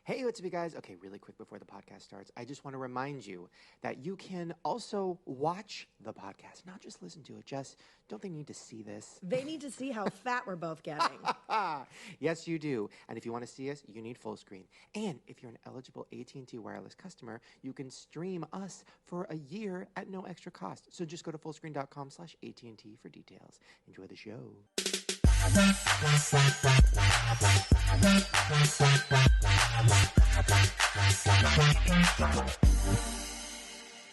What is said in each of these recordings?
Hey, what's up, you guys? Okay, really quick before the podcast starts, I just want to remind you that you can also watch the podcast, not just listen to it. Jess, don't they need to see this? They need to see how fat we're both getting. Yes, you do. And if you want to see us, you need full screen. And if you're an eligible AT&T wireless customer, you can stream us for a year at no extra cost. So just go to fullscreen.com/AT&T for details. Enjoy the show.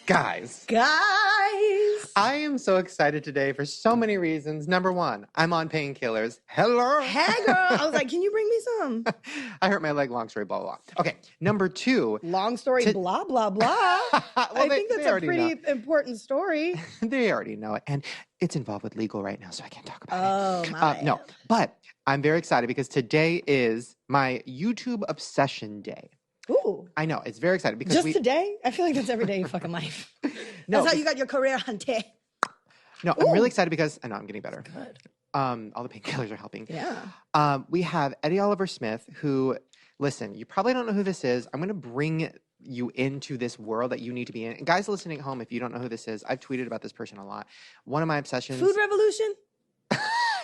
Guys, I am so excited today for so many reasons. Number one, I'm on painkillers. Hello. Hey, girl. I was like, can you bring me some? I hurt my leg, long story, blah, blah, blah. Okay, number two. Long story, blah, blah, blah. I think that's a pretty important story. They already know it. And it's involved with legal right now, so I can't talk about it. Oh, my. No, but I'm very excited because today is my YouTube obsession day. Ooh. I know. It's very exciting because Just today? I feel like that's every day of your fucking life. No, that's how you got your career on today. No, I'm really excited because I know I'm getting better. Good. All the painkillers are helping. Yeah. We have Eddie Oliver Smith, who, listen, you probably don't know who this is. I'm going to bring you into this world that you need to be in. And guys listening at home, if you don't know who this is, I've tweeted about this person a lot. One of my obsessions. Food Revolution?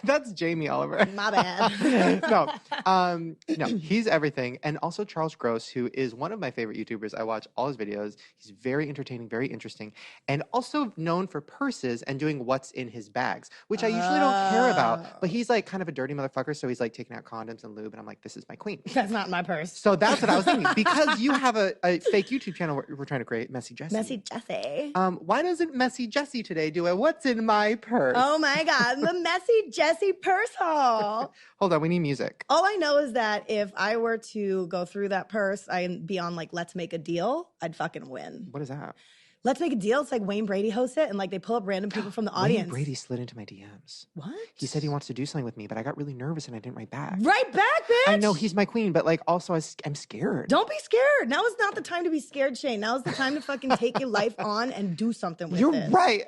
That's Jamie Oliver. My bad. No, he's everything. And also Charles Gross, who is one of my favorite YouTubers. I watch all his videos. He's very entertaining, very interesting, and also known for purses and doing what's in his bags, which I usually don't care about. But he's like kind of a dirty motherfucker, so he's like taking out condoms and lube, and I'm like, this is my queen. That's not my purse. So that's what I was thinking. Because you have a fake YouTube channel we're trying to create, Messy Jessie. Messy Jessie. Why doesn't Messy Jessie today do a what's in my purse? Oh my God, the Messy Jessie purse haul. Hold on, we need music. All I know is that if I were to go through that purse and be on like Let's Make a Deal, I'd fucking win. What is that? Let's Make a Deal. It's like Wayne Brady hosts it, and like they pull up random people from the audience. Wayne Brady slid into my DMs. What? He said he wants to do something with me, but I got really nervous and I didn't write back. Write back, bitch! I know he's my queen, but like also I'm scared. Don't be scared. Now is not the time to be scared, Shane. Now is the time to fucking take your life on and do something with it. You're right.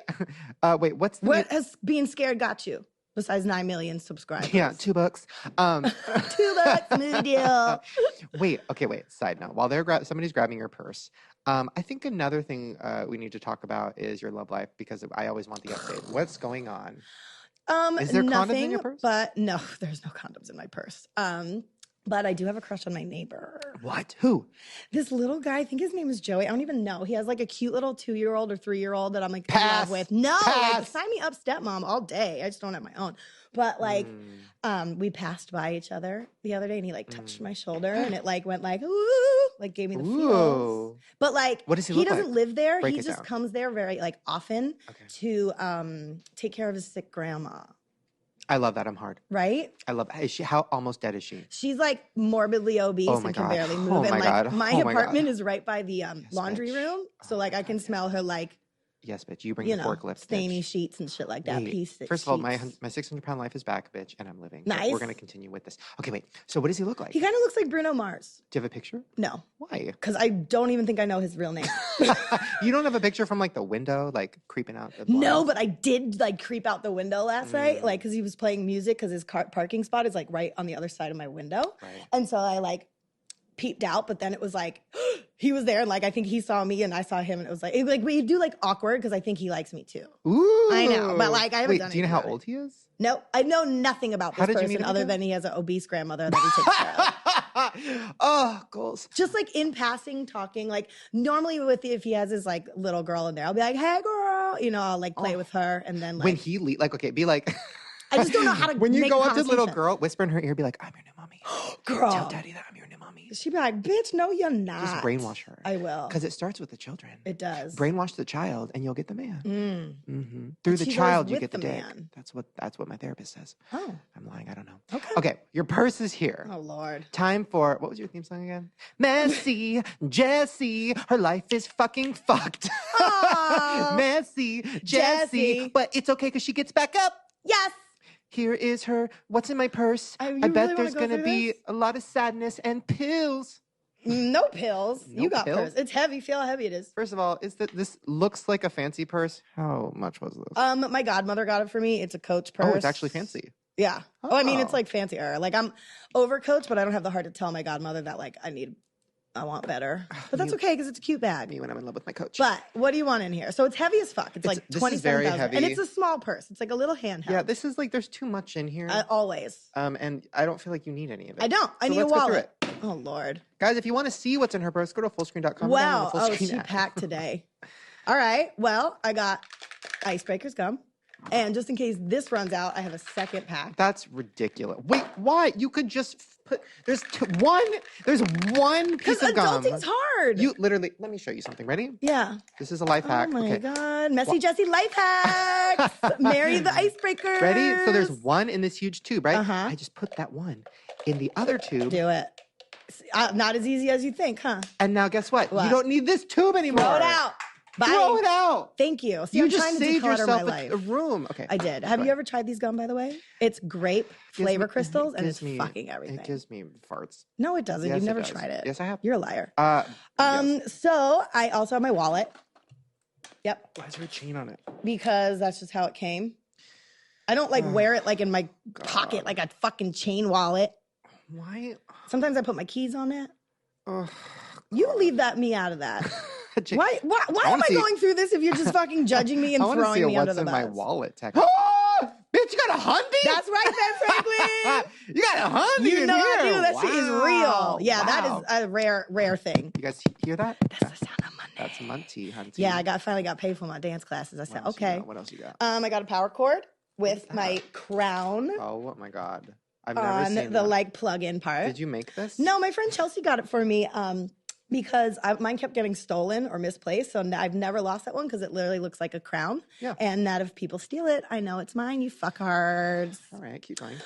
Wait, what has being scared got you? Besides 9 million subscribers. Yeah, $2. $2, new deal. Wait. Side note: while somebody's grabbing your purse, I think another thing we need to talk about is your love life because I always want the update. What's going on? Is there nothing, condoms in your purse? But no, there's no condoms in my purse. But I do have a crush on my neighbor. What? Who? This little guy, I think his name is Joey. I don't even know. He has like a cute little 2-year-old or 3-year-old that I'm like in love with. No, like, sign me up stepmom all day. I just don't have my own. But like, we passed by each other the other day and he like touched my shoulder and it like went like, ooh, like gave me the feels. But like, what does he doesn't live there. He just down. Comes there very like often to take care of his sick grandma. I love that. I'm hard. Right? I love. How almost dead is she? She's like morbidly obese and can barely move. Oh my God. My apartment is right by the laundry room. So like I can smell her like, yes, bitch. You bring the forklift, stainy sheets and shit like that. First of all, my 600-pound life is back, bitch, and I'm living. Nice. We're going to continue with this. Okay, wait. So what does he look like? He kind of looks like Bruno Mars. Do you have a picture? No. Why? Because I don't even think I know his real name. You don't have a picture from like the window, like creeping out the blinds? No, but I did like creep out the window last night, like because he was playing music because his parking spot is like right on the other side of my window. Right. And so I like peeped out, but then it was like he was there and like I think he saw me and I saw him and it was like we do like awkward because I think he likes me too. Ooh. I know, but like I haven't done. Do you know how old he is? No, I know nothing about this person other than he has an obese grandmother that he takes care of. Oh, goals. Just like in passing, talking. Like normally if he has his like little girl in there, I'll be like, "Hey, girl," I'll like play with her, and then like when he be like. I just don't know how to. When you go up to the little girl, whisper in her ear, be like, "I'm your new mommy." Girl, tell daddy that I'm your new mommy. She'd be like, "Bitch, no, you're not." Just brainwash her. I will, because it starts with the children. It does. Brainwash the child, and you'll get the man. Through the child, you get the dick. Man. That's what my therapist says. Oh, I'm lying. I don't know. Okay, your purse is here. Oh Lord. Time for what was your theme song again? Messy Jessie, her life is fucking fucked. Messy Jessie, but it's okay because she gets back up. Yes. Here is her. What's in my purse? I bet there's going to be a lot of sadness and pills. No pills. No you got pills? purse. It's heavy. Feel how heavy it is. First of all, this looks like a fancy purse. How much was this? My godmother got it for me. It's a Coach purse. Oh, it's actually fancy. Yeah. Oh, I mean, it's like fancier. Like I'm over Coach, but I don't have the heart to tell my godmother that like I need I want better. But that's okay because it's a cute bag. Me when I'm in love with my coach. But what do you want in here? So it's heavy as fuck. It's like 27,000. And it's a small purse. It's like a little handheld. Yeah, this is like, there's too much in here. Always. And I don't feel like you need any of it. I don't. I need a wallet. Oh, Lord. Guys, if you want to see what's in her purse, go to fullscreen.com. Wow. Oh, she packed today. All right. Well, I got Icebreakers gum. And just in case this runs out, I have a second pack. That's ridiculous. Wait, why? You could just put, there's one piece of gum. Adulting's hard. You literally, let me show you something. Ready? Yeah. This is a life hack. Oh my God. Messy Jessie life hacks. Marry the icebreakers. Ready? So there's one in this huge tube, right? Uh-huh. I just put that one in the other tube. Do it. Not as easy as you think, huh? And now guess what? You don't need this tube anymore. Throw it out. Bye. Throw it out. Thank you. See, you I'm just trying to saved yourself my life. a room. Okay. I did. Have you ever tried these gum, by the way? It's grape flavor crystals, and it's fucking everything. It gives me farts. No, it doesn't. Yes, You've never does. tried it. Yes, I have. You're a liar. Yes. So I also have my wallet. Yep. Why is there a chain on it? Because that's just how it came. I don't like wear it like in my pocket like a fucking chain wallet. Why? Sometimes I put my keys on it. You leave me out of that. Why am I going through this if you're just fucking judging me and throwing me under the bus? I want to see what's in my wallet. Oh, bitch, you got a hundy? That's right, Ben Franklin. You got a hundy You know here. I do. That shit is real. Yeah, that Wow. is a rare thing. You guys hear that? That's the sound of money. That's Munty, hunty. Yeah, I finally got paid for my dance classes. I said, okay. What else you got? I got a power cord with my crown. Oh my God. I've never on seen the that. like plug-in part. Did you make this? No, my friend Chelsea got it for me because mine kept getting stolen or misplaced. So I've never lost that one because it literally looks like a crown. Yeah. And that if people steal it, I know it's mine, you fuckhards. All right, keep going.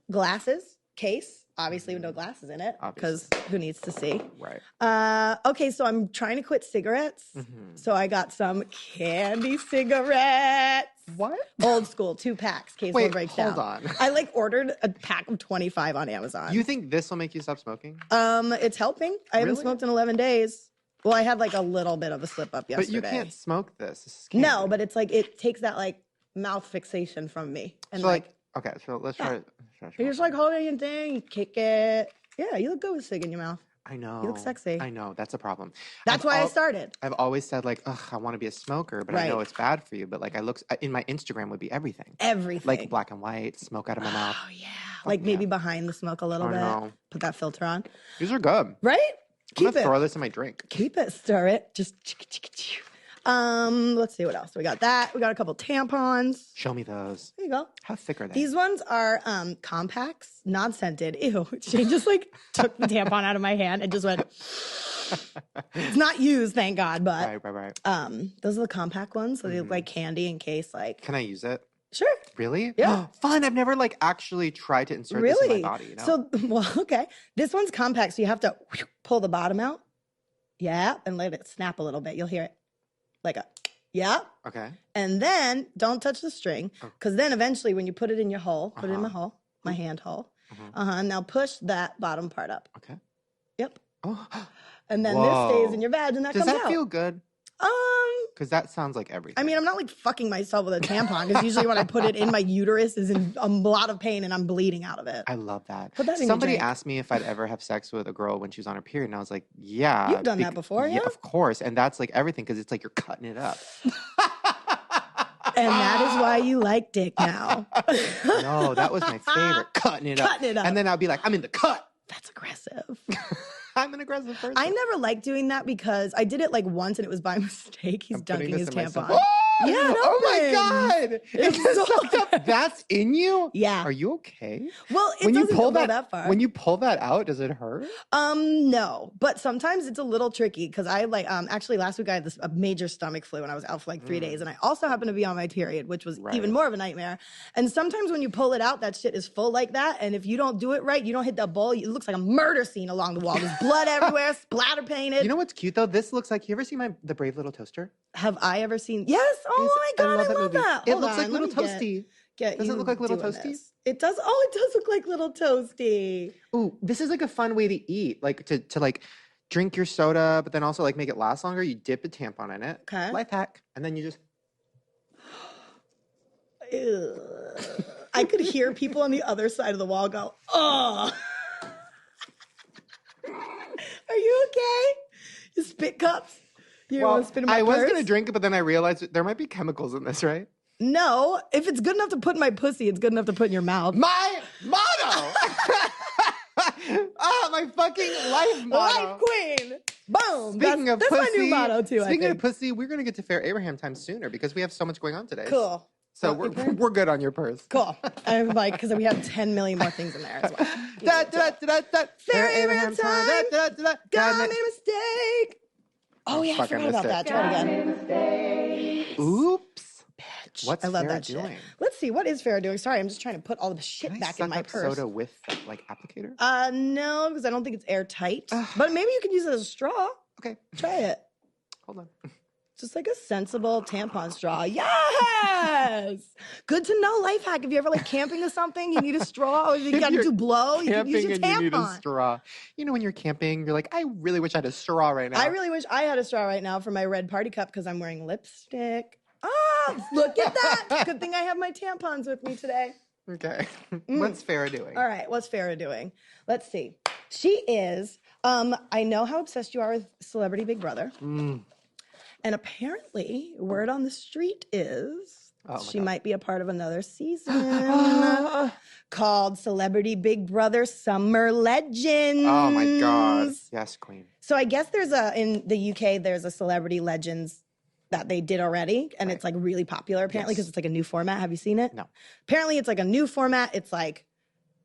Glasses, case. Obviously with no glasses in it because who needs to see? Right. Okay, so I'm trying to quit cigarettes. Mm-hmm. So I got some candy cigarettes. What? Old school, 2 packs, case one breaks down. Hold on. I like ordered a pack of 25 on Amazon. You think this will make you stop smoking? It's helping. I haven't smoked in 11 days. Well, I had like a little bit of a slip up yesterday. But you can't smoke this. This is candy. No, but it's like it takes that like mouth fixation from me. And so like okay, so let's try it. You're just like holding your thing, kick it. Yeah, you look good with cig in your mouth. I know. You look sexy. I know. That's a problem. That's why I started. I've always said like, ugh, I want to be a smoker, but I know it's bad for you. But like, in my Instagram would be everything. Everything. Like black and white, smoke out of my mouth. Oh yeah. Like maybe behind the smoke a little bit. Know. Put that filter on. These are good. Right? I'm gonna throw this in my drink. Keep it. Stir it. Just. Let's see what else. We got that. We got a couple tampons. Show me those. There you go. How thick are they? These ones are compacts, non-scented. Ew. Shane just like took the tampon out of my hand and just went. It's not used, thank God, but right. those are the compact ones. So they look like candy in case like. Can I use it? Sure. Really? Yeah. Fun. I've never like actually tried to insert this in my body. You know? So, well, okay. This one's compact, so you have to pull the bottom out. Yeah, and let it snap a little bit. You'll hear it. Like a, yeah. Okay. And then don't touch the string because then eventually when you put it in your hole, put it in my hole, my hand hole. Now push that bottom part up. Okay. Yep. Oh. And then this stays in your vag and that comes out. Does that feel good? Because that sounds like everything. I mean, I'm not like fucking myself with a tampon because usually when I put it in, my uterus is in a lot of pain and I'm bleeding out of it. I love that. Put that in Somebody your drink. asked me if I'd ever have sex with a girl when she was on her period, and I was like, yeah. You've done that before, yeah? Of course. And that's like everything because it's like you're cutting it up. And that is why you like dick now. No, that was my favorite. Cutting it up. Cutting it up. And then I'll be like, I'm in the cut. That's aggressive. I'm an aggressive person. I never liked doing that because I did it like once and it was by mistake. He's dunking his tampon. Oh! Yeah, oh my God. It's That's in you? Yeah. Are you okay? Well, it doesn't go that far. When you pull that out, does it hurt? No. But sometimes it's a little tricky because I like actually last week I had a major stomach flu and I was out for like 3 days and I also happened to be on my period, which was even more of a nightmare. And sometimes when you pull it out, that shit is full like that. And if you don't do it right, you don't hit the bowl, it looks like a murder scene along the wall. There's blood everywhere, splatter painted. You know what's cute though? This looks like, you ever seen the Brave Little Toaster? Have I ever seen? Yes. Oh my God, I love that. It looks like Little Toasty. Does it look like Little Toasty? It does. Oh, it does look like Little Toasty. Ooh, this is like a fun way to eat, like to like drink your soda, but then also like make it last longer. You dip a tampon in it. Okay. Life hack, and then you just. I could hear people on the other side of the wall go, "Oh." Are okay? You spit cups. You want to spit in my purse? I was going to drink it, but then I realized there might be chemicals in this, right? No. If it's good enough to put in my pussy, it's good enough to put in your mouth. My motto! My fucking life motto. Life queen. Boom. Speaking of that's pussy, my new motto, too, Speaking of pussy, we're going to get to Fair Abraham time sooner because we have so much going on today. Cool. So we're good on your purse. Cool. I'm like, because we have 10 million more things in there as well. Fair Abraham time. God made a mistake. Oh, yeah, I forgot about that. Try it again. Oops. Bitch. What's I love Farrah that doing? Shit. Let's see. What is Farrah doing? Sorry, I'm just trying to put all the shit back in my purse. Soda with like applicator? No, because I don't think it's airtight. But maybe you could use it as a straw. Okay. Try it. Hold on. Just like a sensible tampon straw. Yes! Good to know, life hack. If you're ever like camping or something, you need a straw, or you got to do blow, you can use your tampon. You need a straw. You know, when you're camping, you're like, I really wish I had a straw right now. I really wish I had a straw right now for my red party cup because I'm wearing lipstick. Oh, look at that. Good thing I have my tampons with me today. Okay. What's Farrah doing? All right. What's Farrah doing? Let's see. She is, I know how obsessed you are with Celebrity Big Brother. And apparently, word on the street is she might be a part of another season called Celebrity Big Brother Summer Legends. Oh my God. Yes, queen. So I guess in the UK, there's a Celebrity Legends that they did already. And it's like really popular apparently because it's like a new format. Have you seen it? No. Apparently it's like a new format. It's like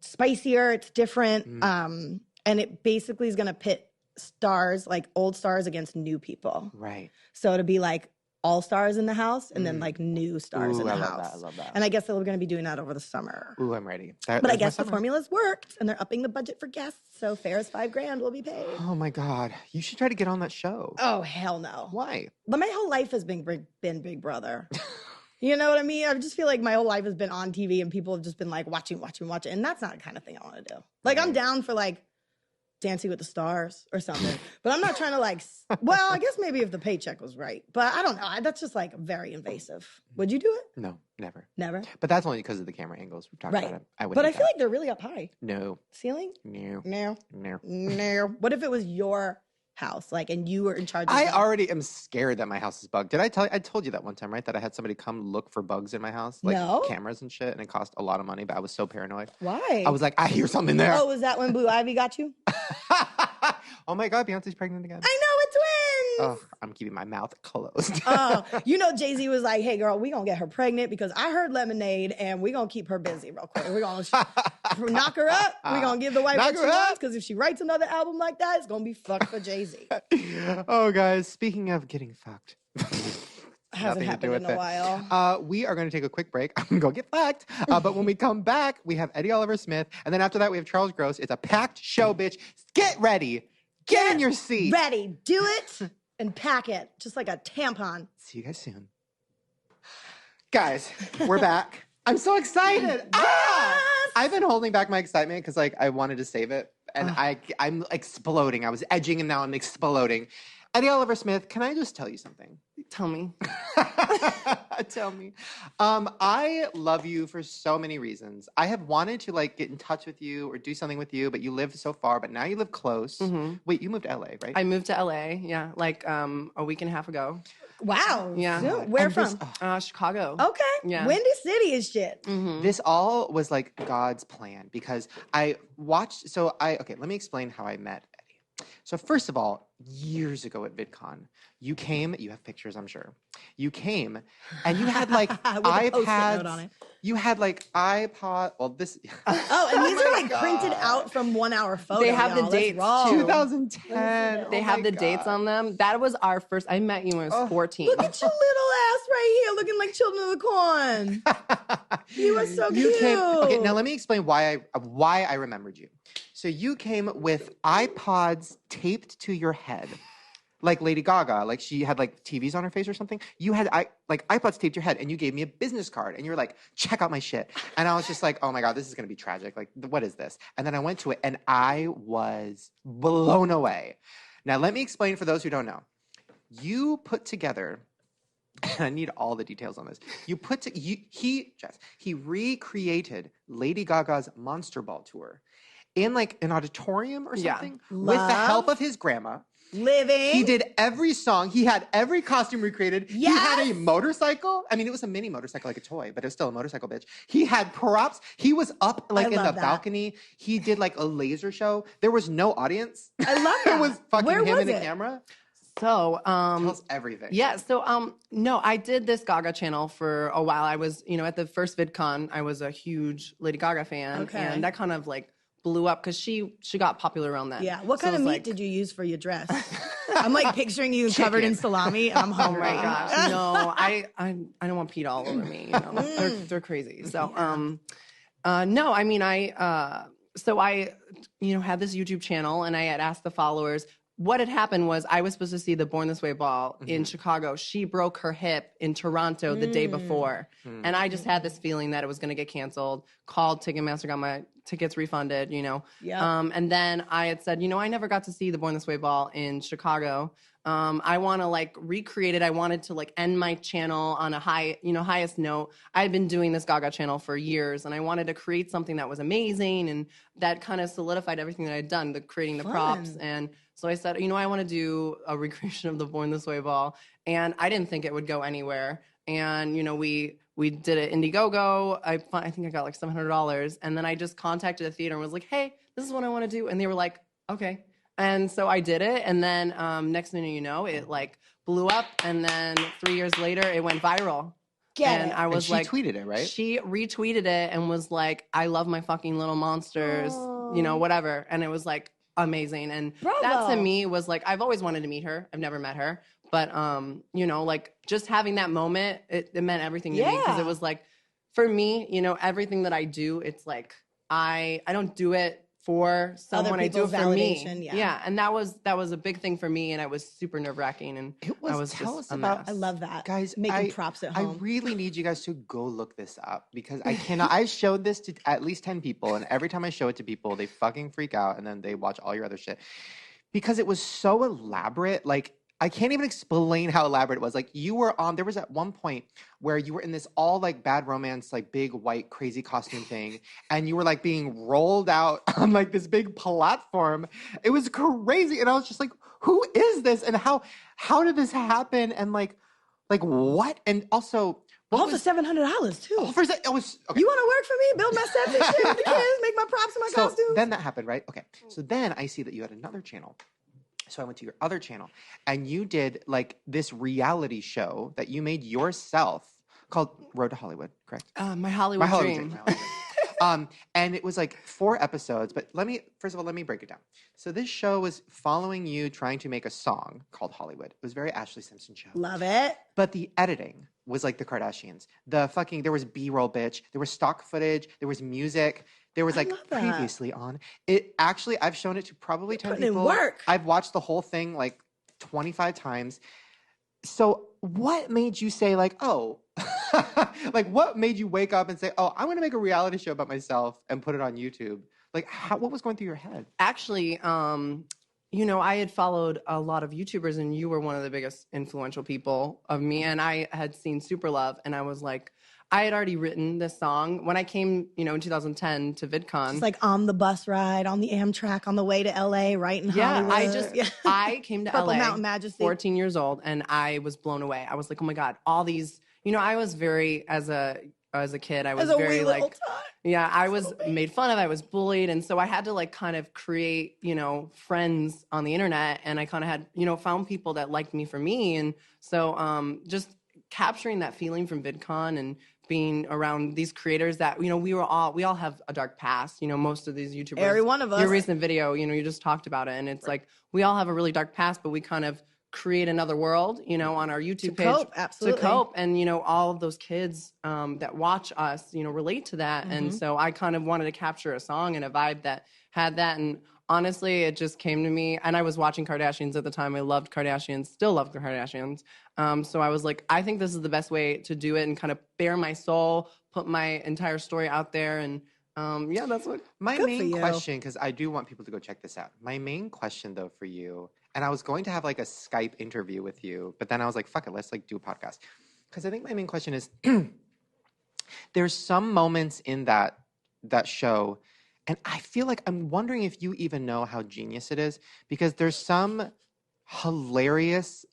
spicier. It's different. And it basically is going to pit stars, like old stars against new people. Right. So to be like all stars in the house and then like new stars in the house. I love that. And I guess they're going to be doing that over the summer. Ooh, I'm ready. But I guess the formula's worked and they're upping the budget for guests. So Farrah's $5,000 will be paid. Oh my God. You should try to get on that show. Oh, hell no. Why? But my whole life has been Big Brother. You know what I mean? I just feel like my whole life has been on TV and people have just been like watching. And that's not the kind of thing I want to do. Like I'm down for like Dancing with the Stars or something. But I'm not trying to like, well, I guess maybe if the paycheck was right. But I don't know. That's just like very invasive. Would you do it? No, never. Never? But that's only because of the camera angles. We've talked about it. But I feel like they're really up high. No. Ceiling? No. No. No. No. What if it was your house, like, and you were in charge of I that? already am scared that my house is bugged. Did I tell you? I told you that one time, right? That I had somebody come look for bugs in my house, like cameras and shit, and it cost a lot of money, but I was so paranoid. Why? I was like, I hear something there. Oh, was that when Blue Ivy got you? Oh my God, Beyonce's pregnant again. I know, it's twins. Oh, I'm keeping my mouth closed. Oh, you know, Jay-Z was like, hey, girl, we going to get her pregnant because I heard Lemonade and we going to keep her busy real quick. We're going to knock her up. We're going to give the wife what she wants because if she writes another album like that, it's going to be fucked for Jay-Z. Oh, guys, speaking of getting fucked. Hasn't happened in a while. We are going to take a quick break. I'm going to go get fucked. But when we come back, we have Eddie Oliver Smith. And then after that, we have Charles Gross. It's a packed show, bitch. Get ready. Get in your seat. Ready. Do it and pack it. Just like a tampon. See you guys soon. Guys, we're back. I'm so excited. Yes! I've been holding back my excitement because like I wanted to save it. And I'm exploding. I was edging and now I'm exploding. Eddie Oliver Smith, can I just tell you something? Tell me. Tell me. I love you for so many reasons. I have wanted to like get in touch with you or do something with you, but you live so far, but now you live close. Mm-hmm. Wait, you moved to LA, right? I moved to LA, yeah, like a week and a half ago. Wow. Yeah. So, where from? Chicago. Okay. Yeah. Windy City is shit. Mm-hmm. This all was like God's plan because I watched, okay, let me explain how I met Eddie. So first of all, years ago at VidCon, you came, you have pictures, I'm sure. You came and you had like iPads. You had like iPod, well this. Oh, and these are like printed out from 1 hour photos. They have the dates. 2010. They have the dates on them. That was our first, I met you when I was 14. Look at your little ass right here looking like Children of the Corn. You are so cute. Okay, now let me explain why I remembered you. So you came with iPods taped to your head. Like Lady Gaga, like she had like TVs on her face or something. You had like iPods taped to your head and you gave me a business card and you were like, check out my shit. And I was just like, oh my God, this is going to be tragic. Like, what is this? And then I went to it and I was blown away. Now, let me explain for those who don't know. You put together, and I need all the details on this. He recreated Lady Gaga's Monster Ball tour in like an auditorium or something with the help of his grandma. Living. He did every song. He had every costume recreated. Yes. He had a motorcycle. I mean, it was a mini motorcycle, like a toy, but it was still a motorcycle, bitch. He had props. He was up like in the balcony. He did like a laser show. There was no audience. I love that. It was fucking Where him was and the it? camera. So, Tell us everything. Yeah. So, no, I did this Gaga channel for a while. I was, at the first VidCon, I was a huge Lady Gaga fan. Okay. And that kind of like blew up because she got popular around then. Yeah. What kind of meat did you use for your dress? I'm like picturing you covered in salami and I'm hungry. Oh my gosh. No, I don't want PETA all over me. They're crazy. So, no, I mean, so I had this YouTube channel and I had asked the followers. What had happened was I was supposed to see the Born This Way ball in Chicago. She broke her hip in Toronto the day before. And I just had this feeling that it was going to get canceled. Called Ticketmaster, got my tickets refunded, Yeah. And then I had said, I never got to see the Born This Way ball in Chicago. I want to like recreate it. I wanted to like end my channel on a highest note. I had been doing this Gaga channel for years and I wanted to create something that was amazing and that kind of solidified everything that I'd done, creating the props. And so I said, I want to do a recreation of the Born This Way ball. And I didn't think it would go anywhere. And, we did it Indiegogo. I think I got like $700. And then I just contacted the theater and was like, hey, this is what I want to do. And they were like, okay. And so I did it. And then next thing you know, it like blew up. And then 3 years later, it went viral. I and was she tweeted it, right? She retweeted it and was like, I love my fucking little monsters, whatever. And it was like amazing. And that to me was like, I've always wanted to meet her. I've never met her. But, like just having that moment, it meant everything to me. Because it was like, for me, everything that I do, it's like, I don't do it for someone, I do it for me. Yeah. And that was a big thing for me. And I was super nerve wracking. And I was tell just us about, I love that. Guys, making props at home. I really need you guys to go look this up because I cannot. I showed this to at least 10 people. And every time I show it to people, they fucking freak out. And then they watch all your other shit because it was so elaborate. Like, I can't even explain how elaborate it was. Like you were on, there was at one point where you were in this all like bad romance, like big white crazy costume thing. And you were like being rolled out on like this big platform. It was crazy. And I was just like, who is this? And how did this happen? And like what? And also, all for $700 too. It was, okay. You want to work for me? Build my sets and shit with the kids, make my props and my costumes. Then that happened, right? Okay. So then I see that you had another channel. So I went to your other channel and you did like this reality show that you made yourself called Road to Hollywood, correct? My Hollywood Dream. And it was like 4 episodes, but let me break it down. So this show was following you trying to make a song called Hollywood. It was very Ashley Simpson show. Love it. But the editing was like the Kardashians. There was B-roll, bitch. There was stock footage. There was music. There was like previously on. It actually, I've shown it to probably 10 people. In work. I've watched the whole thing like 25 times. So what made you say like, oh, like what made you wake up and say, oh, I'm going to make a reality show about myself and put it on YouTube? Like what was going through your head? Actually, I had followed a lot of YouTubers and you were one of the biggest influential people of me. And I had seen Super Love and I was like, I had already written this song when I came, in 2010 to VidCon. It's like on the bus ride, on the Amtrak, on the way to LA, right in Hollywood. I came to Purple LA, Mountain Majesty. 14 years old, and I was blown away. I was like, oh my God, all these, I was very, as a kid, I was very like, I was made fun of, I was bullied. And so I had to like kind of create, friends on the internet. And I kind of had, found people that liked me for me. And so just capturing that feeling from VidCon and being around these creators that, we all have a dark past, most of these YouTubers. Every one of us. Your recent video, you just talked about it. And it's like, we all have a really dark past, but we kind of create another world, on our YouTube page. Absolutely. To cope. And, all of those kids that watch us, relate to that. Mm-hmm. And so I kind of wanted to capture a song and a vibe that had that. And honestly, it just came to me. And I was watching Kardashians at the time. I loved Kardashians, still love the Kardashians. So I was like, I think this is the best way to do it and kind of bare my soul, put my entire story out there. And that's what. My main question, because I do want people to go check this out. My main question, though, for you, and I was going to have like a Skype interview with you, but then I was like, fuck it, let's like do a podcast. Because I think my main question is, there's some moments in that show, and I feel like I'm wondering if you even know how genius it is, because there's some hilarious,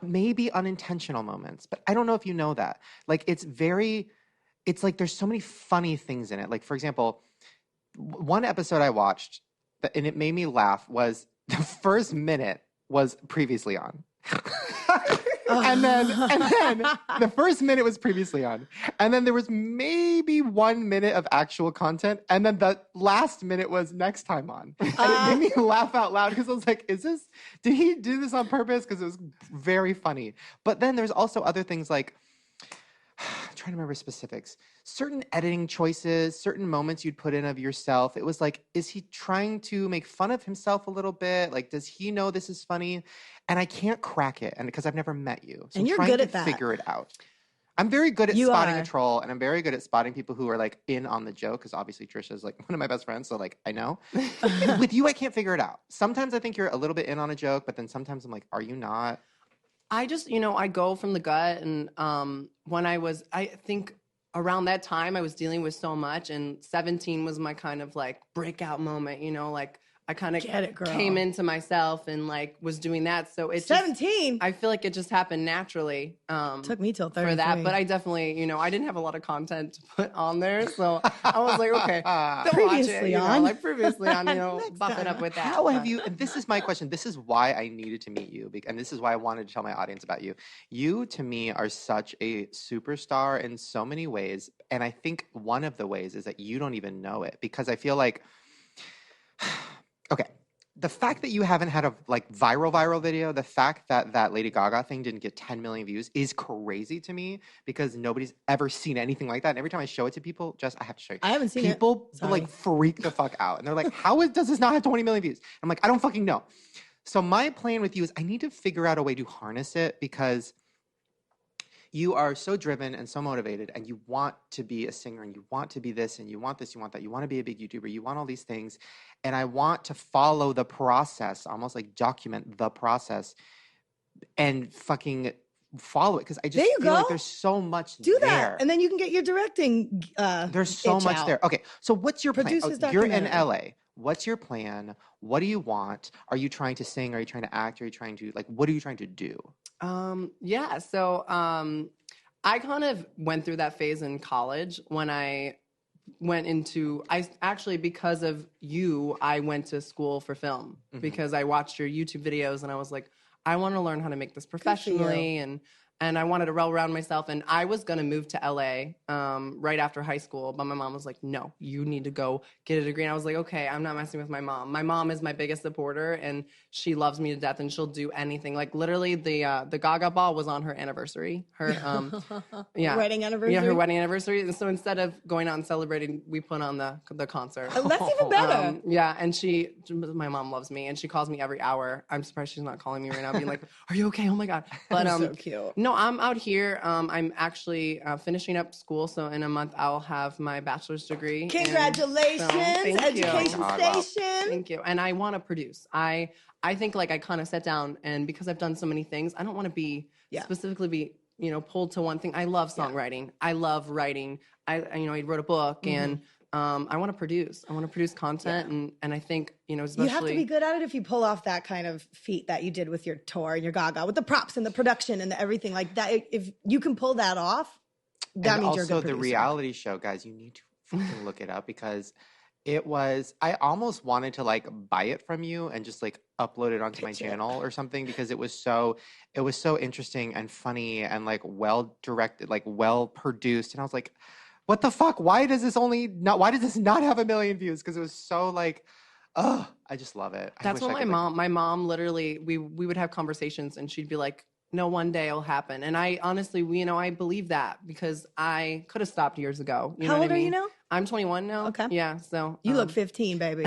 maybe unintentional moments, but I don't know if you know that. Like, it's like there's so many funny things in it. Like, for example, one episode I watched, and it made me laugh, was the first minute was previously on. And then the first minute was previously on. And then there was maybe 1 minute of actual content. And then the last minute was next time on. And it made me laugh out loud because I was like, did he do this on purpose? Because it was very funny. But then there's also other things like, I'm trying to remember specifics. Certain editing choices, certain moments you'd put in of yourself. It was like, is he trying to make fun of himself a little bit? Like, does he know this is funny? And I can't crack it, and because I've never met you, so and you're good at that. Figure it out. I'm very good at spotting a troll, and I'm very good at spotting people who are like in on the joke. Because obviously Trisha's like one of my best friends, so like I know. With you, I can't figure it out. Sometimes I think you're a little bit in on a joke, but then sometimes I'm like, are you not? I just, I go from the gut, and I think around that time I was dealing with so much, and 17 was my kind of like breakout moment, like I kind of came into myself and like was doing that. So it's 17. I feel like it just happened naturally. Took me till 33. For that, but I definitely, I didn't have a lot of content to put on there, so I was like, okay, don't watch it, previously on, buff it up with that. How have you? And this is my question. This is why I needed to meet you, and this is why I wanted to tell my audience about you. You, to me, are such a superstar in so many ways, and I think one of the ways is that you don't even know it, because I feel like. Okay, the fact that you haven't had a viral video, the fact that Lady Gaga thing didn't get 10 million views is crazy to me, because nobody's ever seen anything like that. And every time I show it to people, I have to show you. I haven't seen people it. People freak the fuck out, and they're like, "How does this not have 20 million views?" I'm like, I don't fucking know. So my plan with you is I need to figure out a way to harness it, because you are so driven and so motivated, and you want to be a singer, and you want to be this, and you want this, you want that. You want to be a big YouTuber. You want all these things. And I want to follow the process, almost like document the process and fucking follow it. Because I just feel like there's so much there. Do that. And then you can get your directing there's so much there. Okay, so what's your plan? You're in LA. What's your plan? What do you want? Are you trying to sing? Are you trying to act? Are you trying to, what are you trying to do? So I kind of went through that phase in college when I went into, because of you, I went to school for film, because I watched your YouTube videos and I was like, I want to learn how to make this professionally, and I wanted to roll around myself. And I was going to move to LA right after high school, but my mom was like, no, you need to go get a degree. And I was like, okay, I'm not messing with my mom. My mom is my biggest supporter, and she loves me to death, and she'll do anything. Like, literally, the Gaga ball was on her anniversary. Her wedding anniversary? Yeah, her wedding anniversary. And so instead of going out and celebrating, we put on the concert. Oh, that's even better. And my mom loves me, and she calls me every hour. I'm surprised she's not calling me right now, being like, are you okay? Oh my God. But so cute. No, I'm out here. I'm actually finishing up school, so in a month I'll have my bachelor's degree. Congratulations, Education Station. Thank you. And I want to produce. I think I kind of sat down, and because I've done so many things, I don't want to be specifically be pulled to one thing. I love songwriting. Yeah. I love writing. I wrote a book, and I want to produce. I want to produce content, and I think especially you have to be good at it if you pull off that kind of feat that you did with your tour and your Gaga, with the props and the production and everything like that. If you can pull that off, that means you're a good producer. Also, the reality show, guys, you need to fucking look it up, because it was. I almost wanted to buy it from you and just upload it onto my channel or something, because it was so interesting and funny and well directed, well produced, and I was like, what the fuck? Why does this not have 1 million views? Because it was so I just love it. That's what my mom literally, we would have conversations, and she'd be like, no, one day it'll happen. And I honestly, I believe that, because I could have stopped years ago. How old are you now? I'm 21 now. Okay. Yeah. So you look 15, baby.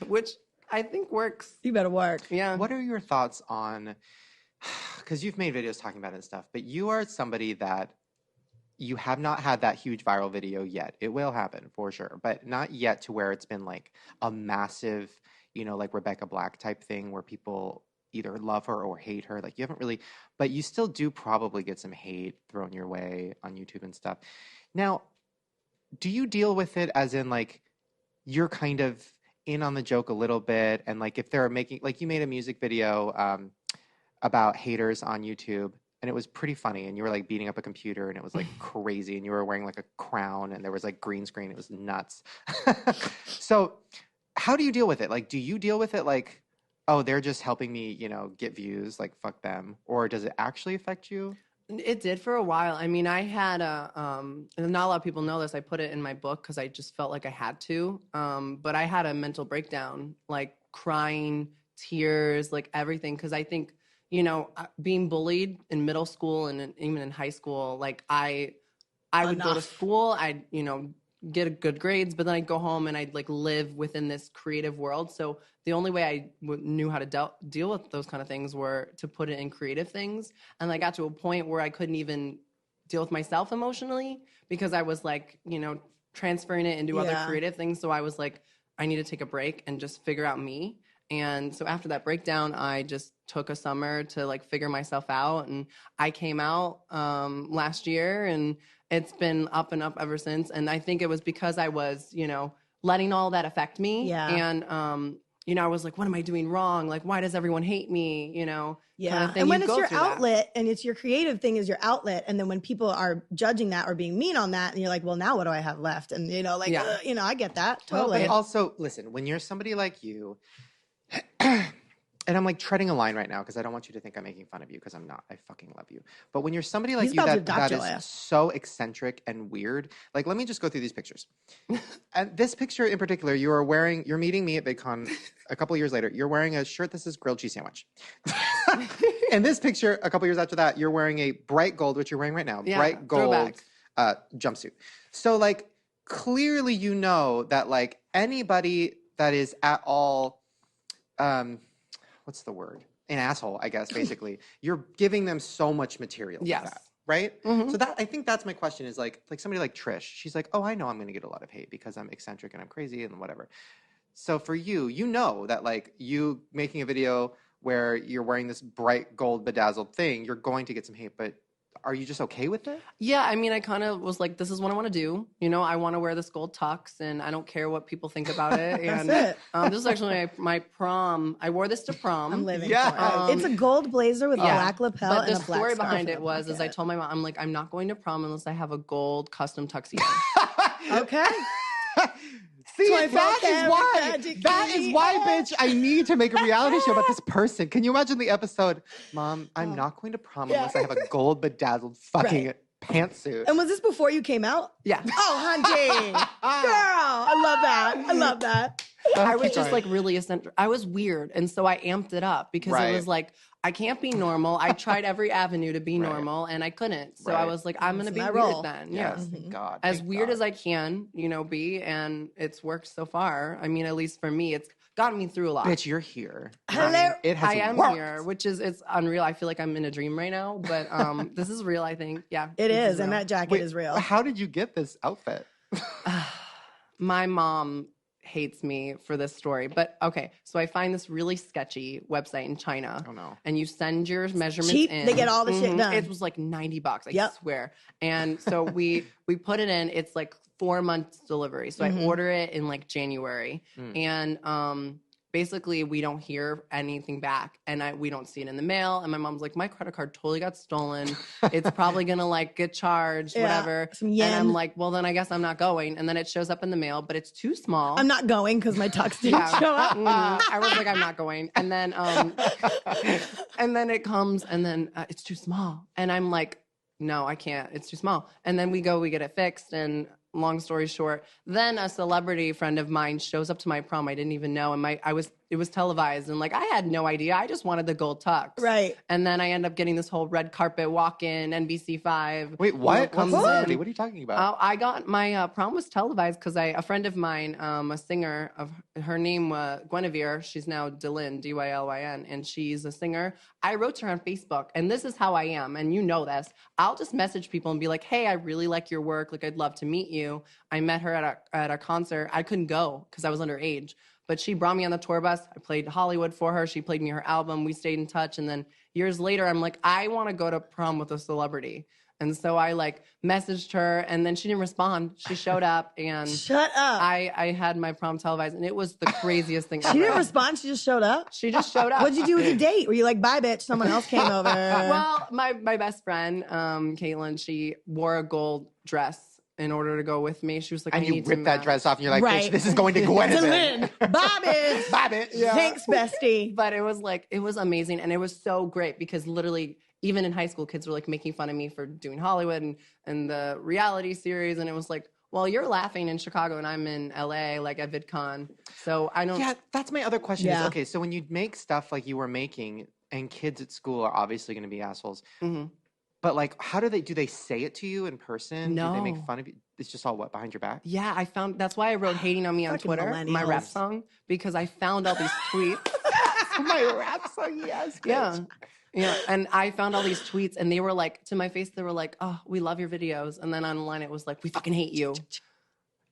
Which I think works. You better work. Yeah. What are your thoughts on, because you've made videos talking about it and stuff, but you are somebody that you have not had that huge viral video yet. It will happen for sure, but not yet to where it's been a massive, Rebecca Black type thing where people either love her or hate her. You haven't really, but you still do probably get some hate thrown your way on YouTube and stuff. Now, do you deal with it as in you're kind of in on the joke a little bit. And like if they're making, like you made a music video about haters on YouTube, and it was pretty funny, and you were like beating up a computer, and it was like crazy, and you were wearing like a crown, and there was like green screen. It was nuts. So how do you deal with it? Like, do you deal with it like, oh, they're just helping me, get views, like fuck them? Or does it actually affect you? It did for a while. I mean, I had and not a lot of people know this, I put it in my book because I just felt like I had to. But I had a mental breakdown, like crying, tears, like everything. Because I think, being bullied in middle school and even in high school, like I would go to school, I'd, get good grades, but then I'd go home and I'd like live within this creative world. So the only way I knew how to deal with those kind of things were to put it in creative things. And I got to a point where I couldn't even deal with myself emotionally because I was like, transferring it into other creative things. So I was like, I need to take a break and just figure out me. And so after that breakdown, I just took a summer to like figure myself out. And I came out last year, and it's been up and up ever since. And I think it was because I was, letting all that affect me. Yeah. And, I was like, what am I doing wrong? Like, why does everyone hate me? Yeah. Kind of thing. And when it's your outlet and it's your creative thing is your outlet. And then when people are judging that or being mean on that, and you're like, well, now what do I have left? And, I get that. Totally. Well, but also, listen, when you're somebody like you, and I'm like treading a line right now because I don't want you to think I'm making fun of you because I'm not. I fucking love you. But when you're somebody like you that is so eccentric and weird, like let me just go through these pictures. And this picture in particular, you're meeting me at VidCon a couple years later. You're wearing a shirt that says grilled cheese sandwich. And this picture, a couple years after that, you're wearing a bright gold, which you're wearing right now, bright gold jumpsuit. So like clearly that like anybody that is at all what's the word? An asshole, I guess, basically. You're giving them so much material for that, right? Mm-hmm. So I think that's my question is like somebody like Trish, she's like, oh, I know I'm going to get a lot of hate because I'm eccentric and I'm crazy and whatever. So for you, that like you making a video where you're wearing this bright gold bedazzled thing, you're going to get some hate, but are you just okay with it? Yeah, I mean, I kind of was like, this is what I want to do. I want to wear this gold tux, and I don't care what people think about it. And That's it. This is actually my prom. I wore this to prom. I'm living for it. It's a gold blazer with a black lapel and a black scarf. But the story behind it was, I told my mom, I'm like, I'm not going to prom unless I have a gold custom tuxedo. Okay. See, that is why, bitch, I need to make a reality show about this person. Can you imagine the episode, Mom, I'm not going to prom unless I have a gold bedazzled fucking pantsuit. And was this before you came out? Yeah. Oh, honey. Girl, I love that. I was just like really eccentric. I was weird. And so I amped it up because it was like, I can't be normal. I tried every avenue to be normal and I couldn't. So I was like, I'm going to be weird then. Yes, thank God. As weird as I can, be. And it's worked so far. I mean, at least for me, it's gotten me through a lot. Bitch, you're here. Hello. I am here, which is, it's unreal. I feel like I'm in a dream right now. But this is real, I think. Yeah. It is. And that jacket is real. How did you get this outfit? My mom hates me for this story, but okay. So I find this really sketchy website in China. Oh no! And you send your measurements cheap. in. They get all the shit done. It was like $90. I swear. And so we put it in. It's like 4 months delivery. So I order it in like January, and basically we don't hear anything back, and we don't see it in the mail. And my mom's like, my credit card totally got stolen. It's probably gonna like get charged, whatever. And I'm like, well, then I guess I'm not going. And then it shows up in the mail, but it's too small. I'm not going because my tux didn't show up. I was like, I'm not going. And then and then it comes, and then it's too small. And I'm like, no, I can't. It's too small. And then we get it fixed, and long story short, then a celebrity friend of mine shows up to my prom. I didn't even know. And it was televised, and like I had no idea. I just wanted the gold tux. Right. And then I end up getting this whole red carpet walk-in, NBC5. Wait, what? What are you talking about? I got my prom was televised because a friend of mine, a singer, her name Guinevere. She's now Dylyn, Dylyn, and she's a singer. I wrote to her on Facebook, and this is how I am, and you know this. I'll just message people and be like, hey, I really like your work. Like, I'd love to meet you. I met her at a concert. I couldn't go because I was underage. But she brought me on the tour bus. I played Hollywood for her. She played me her album. We stayed in touch. And then years later, I'm like, I want to go to prom with a celebrity. And so I like messaged her, and then she didn't respond. She showed up, and Shut up. I had my prom televised, and it was the craziest thing ever. She didn't respond. She just showed up. She just showed up. What'd you do with the date? Were you like, bye, bitch? Someone else came over. Well, my best friend, Caitlin, she wore a gold dress in order to go with me. She was like, and you ripped that dress off, and you're like, bitch, this is going to Gwyneth. Bye, bitch. Bye, bitch. Yeah. Thanks, bestie. But it was amazing, and it was so great because literally, even in high school, kids were like making fun of me for doing Hollywood and the reality series, and it was like, well, you're laughing in Chicago and I'm in LA, like at VidCon. So I don't. Yeah, that's my other question. Is okay, so when you make stuff like you were making, and kids at school are obviously going to be assholes. Mm-hmm. But like, how do they say it to you in person? No. Do they make fun of you? It's just all behind your back? Yeah, that's why I wrote Hating on Me on Twitter, my rap song, because I found all these tweets. My rap song, yes. Bitch. Yeah. And I found all these tweets, and they were like, to my face, they were like, oh, we love your videos. And then online it was like, we fucking hate you.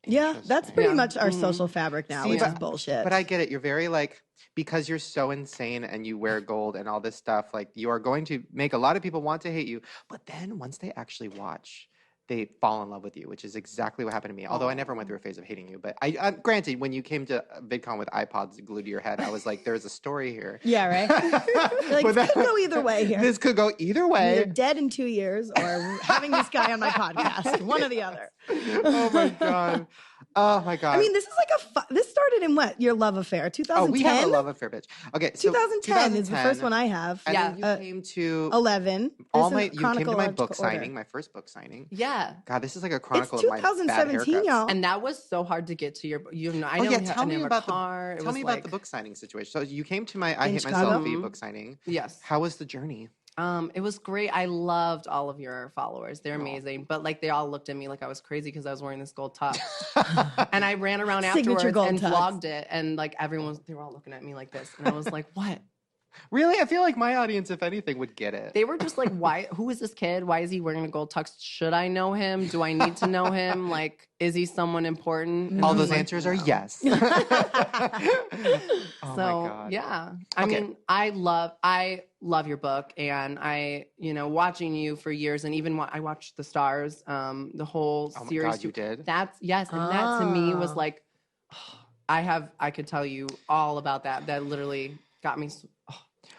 Yeah, that's pretty much our social fabric now, which is bullshit. But I get it. You're very like, because you're so insane and you wear gold and all this stuff, like you are going to make a lot of people want to hate you. But then once they actually watch, they fall in love with you, which is exactly what happened to me. Although I never went through a phase of hating you. But I granted, when you came to VidCon with iPods glued to your head, I was like, there's a story here. Yeah, right? Like, this could go either way here. This could go either way. Either dead in 2 years or having this guy on my podcast. One or the other. Oh, my God. Oh, my God. I mean, this is like this started in what? Your love affair? 2010? Oh, we have a love affair, bitch. Okay, so 2010 is the first one I have. And then you came to 11. You came to my book signing, my first book signing. Yeah. God, this is like a chronicle of my bad haircuts. 2017, y'all. And that was so hard to get to your. Tell me about the book signing situation. So you came to my I Hate Myself book signing. Yes. How was the journey? It was great. I loved all of your followers. They're amazing. But like, they all looked at me like I was crazy because I was wearing this gold tux. And I ran around afterwards and vlogged it. And like, they were all looking at me like this. And I was like, what? Really? I feel like my audience, if anything, would get it. They were just like, who is this kid? Why is he wearing a gold tux? Should I know him? Do I need to know him? Like, is he someone important? And all those answers are yes. Oh my God. Yeah. I mean, I love your book, and watching you for years, and even I watched The Stars, the whole series. Oh my God, you did? That to me was like, I could tell you all about that. That literally got me.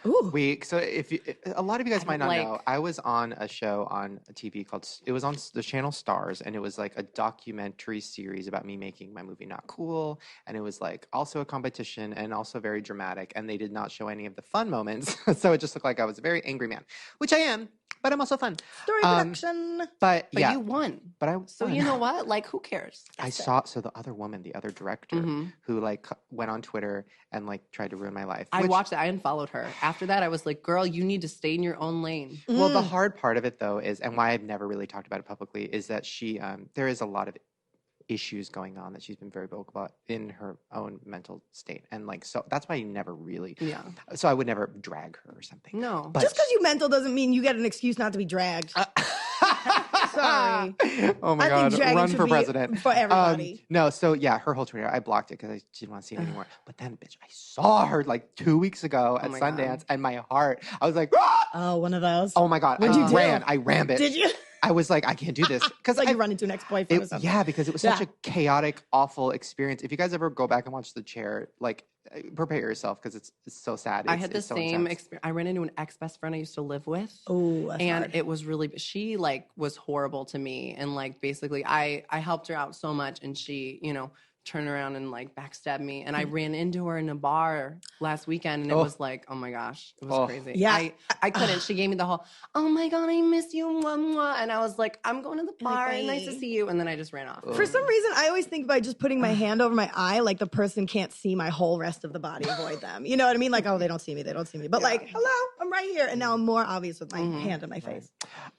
So if a lot of you guys might not know, I was on a show on TV it was on the channel Stars, and it was like a documentary series about me making my movie Not Cool, and it was like also a competition and also very dramatic, and they did not show any of the fun moments, so it just looked like I was a very angry man, which I am. But I'm also fun. Story production. But you won. But I So you know what? Like, who cares? So the other woman, the other director, who like went on Twitter and like tried to ruin my life. I watched it. I unfollowed her. After that, I was like, girl, you need to stay in your own lane. Well, the hard part of it though is, and why I've never really talked about it publicly, is that she there is a lot of issues going on that she's been very vocal about in her own mental state, and like, so that's why you never really so I would never drag her or something. No, but just because you mental doesn't mean you get an excuse not to be dragged. Sorry. Oh my God, run for president for everybody. No, so yeah, her whole Twitter, I blocked it because I didn't want to see it anymore. But then, bitch, I saw her like 2 weeks ago at Sundance, and my heart, I was like, oh, one of those. Oh my God, I ran, bitch. Did you? I was like, I can't do this. Because like you run into an ex-boyfriend or something. Yeah, because it was such a chaotic, awful experience. If you guys ever go back and watch The Chair, like, prepare yourself because it's so sad. I had the same experience. I ran into an ex-best friend I used to live with. Oh, that's hard. It was really, she like was horrible to me. And like, basically I helped her out so much, and she, turned around and like backstabbed me. And I ran into her in a bar last weekend, and it was like, oh my gosh, it was crazy. Yeah. I couldn't. She gave me the whole, oh my God, I miss you. Mwah, mwah. And I was like, I'm going to the bar. Nice to see you. And then I just ran off. For some reason, I always think by just putting my hand over my eye, like the person can't see my whole rest of the body, avoid them. You know what I mean? Like, oh, they don't see me. But like, hello, I'm right here. And now I'm more obvious with my hand on my face.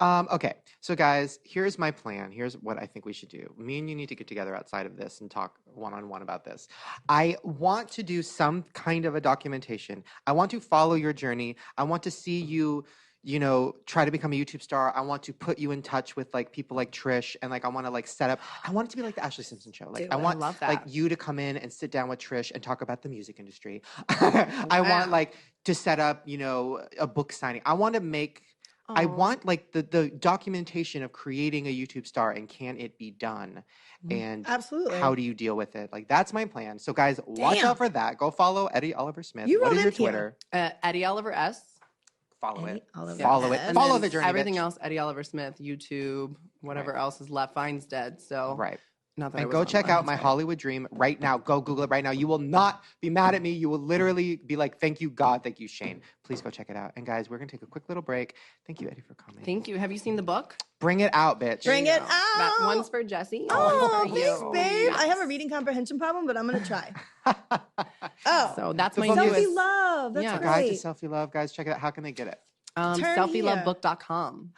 Okay. So guys, here's my plan. Here's what I think we should do. Me and you need to get together outside of this and talk one-on-one about this. I want to do some kind of a documentation. I want to follow your journey. I want to see you, try to become a YouTube star. I want to put you in touch with like people like Trish, and like I want to like set up. I want it to be like the Ashley Simpson show. Like I want like you to come in and sit down with Trish and talk about the music industry. I want like to set up, a book signing. I want to make I want like the documentation of creating a YouTube star and can it be done? And absolutely. How do you deal with it? Like that's my plan. So guys, watch out for that. Go follow Eddie Oliver Smith. You what is wrote your in here. Twitter? Eddie Oliver S. Follow Eddie it. Oliver Follow it. S. Follow And the journey. Everything bitch. else, Eddie Oliver Smith, YouTube, whatever else is left. Vine's dead. So Right. Not that I And was go on check Vine, out My so. Hollywood Dream right now. Go Google it right now. You will not be mad at me. You will literally be like, thank you, God. Thank you, Shane. Please go check it out. And guys, we're going to take a quick little break. Thank you, Eddie, for coming. Thank you. Have you seen the book? Bring it out, bitch. Bring it out. That one's for Jesse. Oh, one's for thanks, you. babe. Yes. I have a reading comprehension problem, but I'm going to try. So that's my book is- newest. Selfie love. That's Yeah. Guide to great. Selfie Love. Guys, check it out. How can they get it? Selfielovebook.com.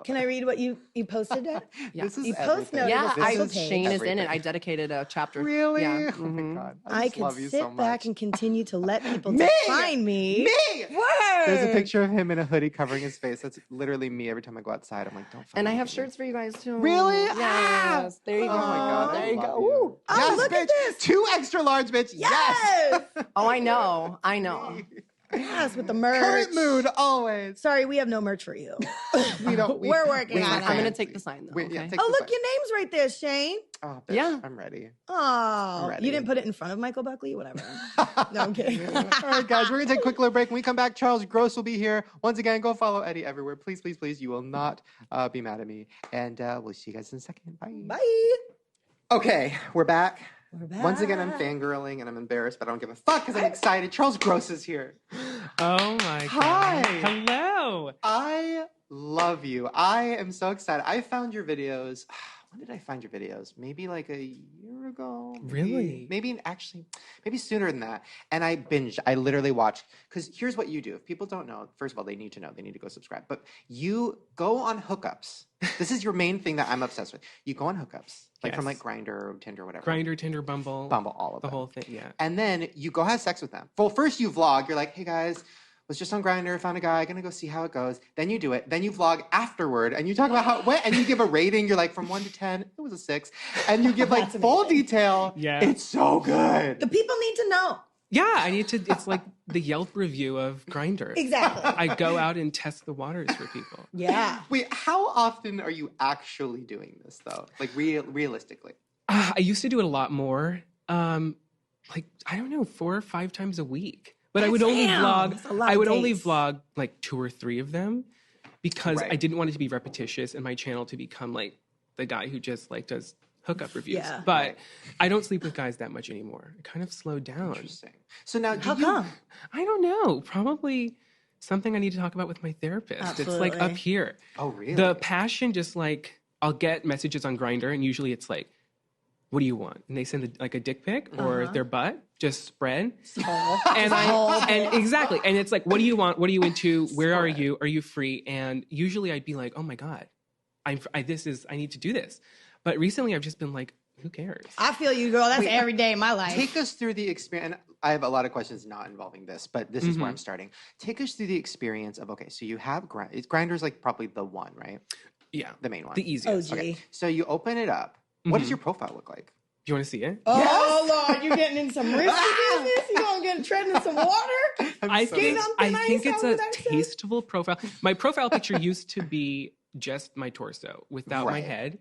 Can I read what you posted it? Yeah. This is You post everything. notes. Yeah, This is Shane is in everything. it. I dedicated a chapter. Really? Yeah. Oh my mhm. God. I just could love you sit so much. back and continue to let people Me! define me. Me! Word. There's a picture of him in a hoodie covering his face. That's literally me every time I go outside. I'm like, don't fucking And I look have at me. shirts for you guys too. Really? Yes. Ah! There you go. Oh my God. There I you love go. you. Woo. Oh, Yes, look bitch. at this. 2 extra large, bitch. Yes. Oh, I know. I know. Yes, with the merch. Current mood, always. Sorry, we have no merch for you. We don't. We're working we on need it. I'm gonna fans. take the sign though. Wait, yeah, okay? take Oh, the look, sign. your name's right there, Shane. Oh, bitch, Yeah. I'm ready. Oh, ready. you didn't put it in front of Michael Buckley? Whatever. No, I'm kidding. All right, guys, we're going to take a quick little break. When we come back, Charles Gross will be here. Once again, go follow Eddie everywhere. Please, please, please. You will not be mad at me. And we'll see you guys in a second. Bye. Bye. Okay, we're back. We're back. Once again, I'm fangirling and I'm embarrassed, but I don't give a fuck because I'm excited. Charles Gross is here. Oh my Hi. God. Hello. I love you. I am so excited. I found your videos. When did I find your videos? Maybe like a year ago. Really? Maybe sooner than that. And I binged. I literally watched. Because here's what you do. If people don't know, first of all, they need to know. They need to go subscribe. But you go on hookups. This is your main thing that I'm obsessed with. You go on hookups. Like from Yes. like Grindr or Tinder or whatever. Grindr, Tinder, Bumble. All of The them. whole thing, yeah. And then you go have sex with them. Well, first you vlog. You're like, hey guys, was just on Grindr, found a guy, gonna go see how it goes. Then you do it. Then you vlog afterward and you talk about how it went and you give a rating. You're like, from 1 to 10, it was a 6. And you give like That's full amazing. detail. Yeah. It's so good. The people need to know. Yeah, I need to, it's like the Yelp review of Grindr. Exactly. I go out and test the waters for people. Yeah. Wait, how often are you actually doing this though? Like realistically? I used to do it a lot more. Like, I don't know, 4 or 5 times a week. But I would only Damn, vlog, that's a lot I of would only dates. vlog like 2 or 3 of them because Right. I didn't want it to be repetitious and my channel to become like the guy who just like does hookup reviews. Yeah. But Right. I don't sleep with guys that much anymore. I kind of slowed down. Interesting. So now, do How you? come? I don't know. Probably something I need to talk about with my therapist. It's like Absolutely. up here. Oh, really? The passion, just like I'll get messages on Grindr, and usually it's like, "What do you want?" And they send like a dick pic or their butt just spread, and and exactly, and it's like, "What do you want? What are you into? Where are you? Are you free?" And usually I'd be like, "Oh my God, I need to do this," but recently I've just been like, "Who cares?" I feel you, girl. That's every day of my life. Take us through the experience. And I have a lot of questions not involving this, but this is where Mhm. I'm starting. Take us through the experience of, okay, so you have Grindr's like probably the one, right? Yeah, The main one. the easiest. OG. Okay. So you open it up. What does Mhm. your profile look like? Do you want to see it? Oh, Lord, you getting in some risky business? You gonna get treading in some water? I so think on thin it's ice a over there, too. tasteful profile. My profile picture used to be just my torso without my Right. head,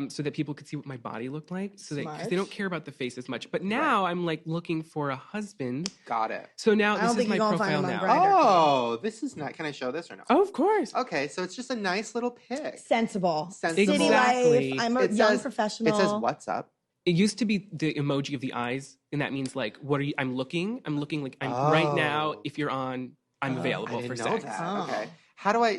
so that people could see what my body looked like. So Smart. they don't care about the face as much. But now I'm like looking for a husband. Got it. So now I don't this is think my you're gonna find profile him on now. Grindr. Oh, this is not. Can I show this or no? Oh, of course. Okay, so it's just a nice little pic. Sensible. Sensible. City Exactly. life. I'm a It young says- professional. It says, "What's up?" It used to be the emoji of the eyes, and that means like, what are you? I'm looking like I'm right now. Oh. If you're on, I'm I available didn't for know sex. that. Oh. Okay. How do I?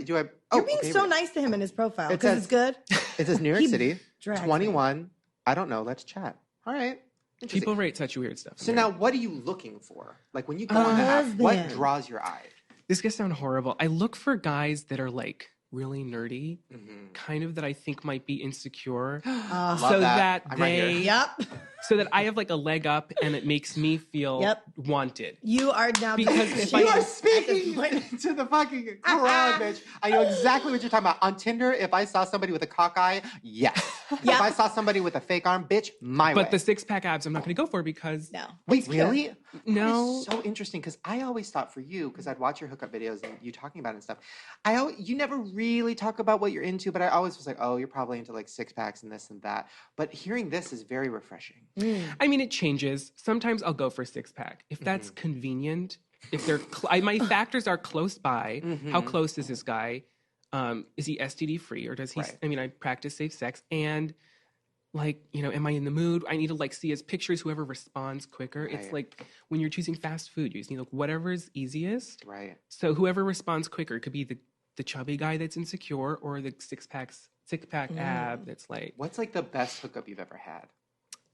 Oh, You're being okay, so right. nice to him in his profile It because says- it's good. It says New York He City, drags me. 21. I don't know. Let's chat. All right. Interesting. People rate such weird stuff. So now, what are you looking for? Like when you go on the app, what husband. draws your eye? This gonna sound horrible. I look for guys that are like really nerdy, Mhm. kind of that I think might be insecure, Love so that. that I'm right they, here. Yep. so that I have like a leg up, and it makes me feel Yep. wanted. You are now Because being if shady You are I- at this speaking point. to the fucking crowd, bitch. I know exactly what you're talking about. On Tinder, if I saw somebody with a cock eye, yes. Yep. If I saw somebody with a fake arm, bitch, my way. But the 6-pack abs, I'm not gonna go for because No. Wait, It's true. really? No. It's so interesting because I always thought for you, because I'd watch your hookup videos and you talking about it and stuff. You never really talk about what you're into, but I always was like, oh, you're probably into like 6-packs and this and that. But hearing this is very refreshing. I mean, it changes. Sometimes I'll go for 6-pack if that's convenient. If they're my factors are close by. How close is this guy? Is he STD free or does he? Right. I mean, I practice safe sex and. Like, am I in the mood? I need to like see his pictures, whoever responds quicker. Right. It's like when you're choosing fast food, you just need like whatever is easiest. Right. So whoever responds quicker, it could be the chubby guy that's insecure or the six-pack ab that's like. What's like the best hookup you've ever had?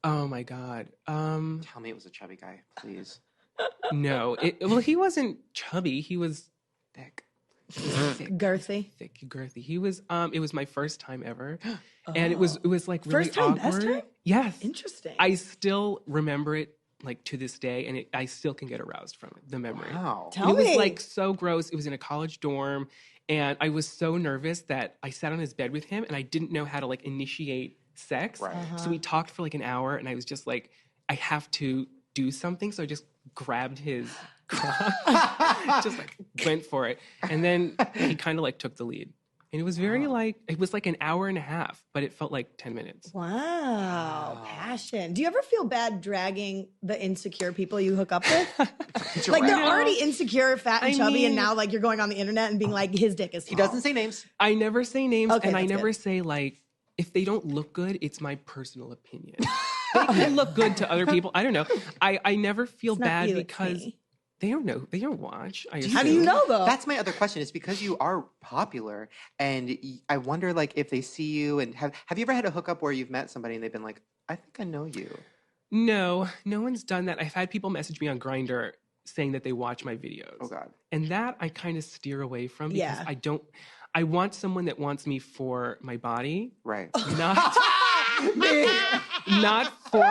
Oh my God. Tell me it was a chubby guy, please. No. Well, he wasn't chubby. He was thick. Girthy. Thick, girthy. He was it was my first time ever. And it was like really first time, awkward. best time? Yes. Interesting. I still remember it like to this day and I still can get aroused from it, the memory. Wow. Tell it me. was like so gross. It was in a college dorm and I was so nervous that I sat on his bed with him and I didn't know how to like initiate sex. Right. So we talked for like an hour and I was just like, I have to do something. So I just grabbed his crotch, just like went for it. And then he kind of like took the lead. And it was very like, it was like an hour and a half, but it felt like 10 minutes. Wow. Passion. Do you ever feel bad dragging the insecure people you hook up with? Like they're already insecure, fat and chubby, and now like you're going on the internet and being like, his dick is small. He doesn't say names. I never say names and I never good. say like, if they don't look good, it's my personal opinion. They can look good to other people. I don't know. I never feel bad because they don't know. They don't watch. How do you know though? That's my other question. It's because you are popular, and I wonder like if they see you and have you ever had a hookup where you've met somebody and they've been like, I think I know you. No one's done that. I've had people message me on Grindr saying that they watch my videos. Oh God. And that I kind of steer away from because I want someone that wants me for my body. Right. Not for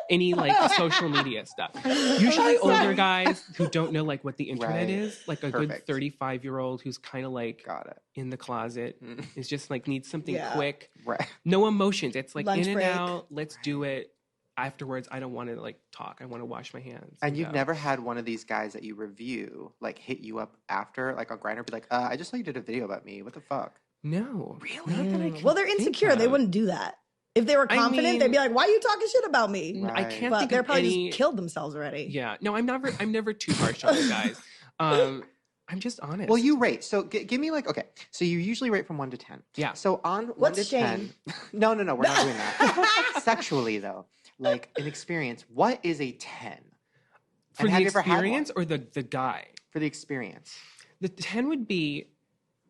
any like social media stuff. Usually older guys who don't know like what the internet is, like a good 35-year-old who's kind of like in the closet is just like needs something quick. Right. No emotions. It's like Lunch in break. and out. Let's do it. Afterwards, I don't want to like talk. I want to wash my hands. And you've never had one of these guys that you review like hit you up after like on Grindr, be like, I just saw you did a video about me. What the fuck? No. Really? Not that I can Well, they're think insecure. of. They wouldn't do that. If they were confident, they'd be like, why are you talking shit about me? Right. I can't But think they're of probably any. just killed themselves already. Yeah. No, I'm never too harsh on the guys. I'm just honest. Well, you rate. So give me like, okay. So you usually rate from 1 to 10. Yeah. So on 1 What's to shame? 10. No, we're not doing that. Sexually though, like an experience, what is a 10? For And the have you ever had experience one? or the guy? For the experience. The 10 would be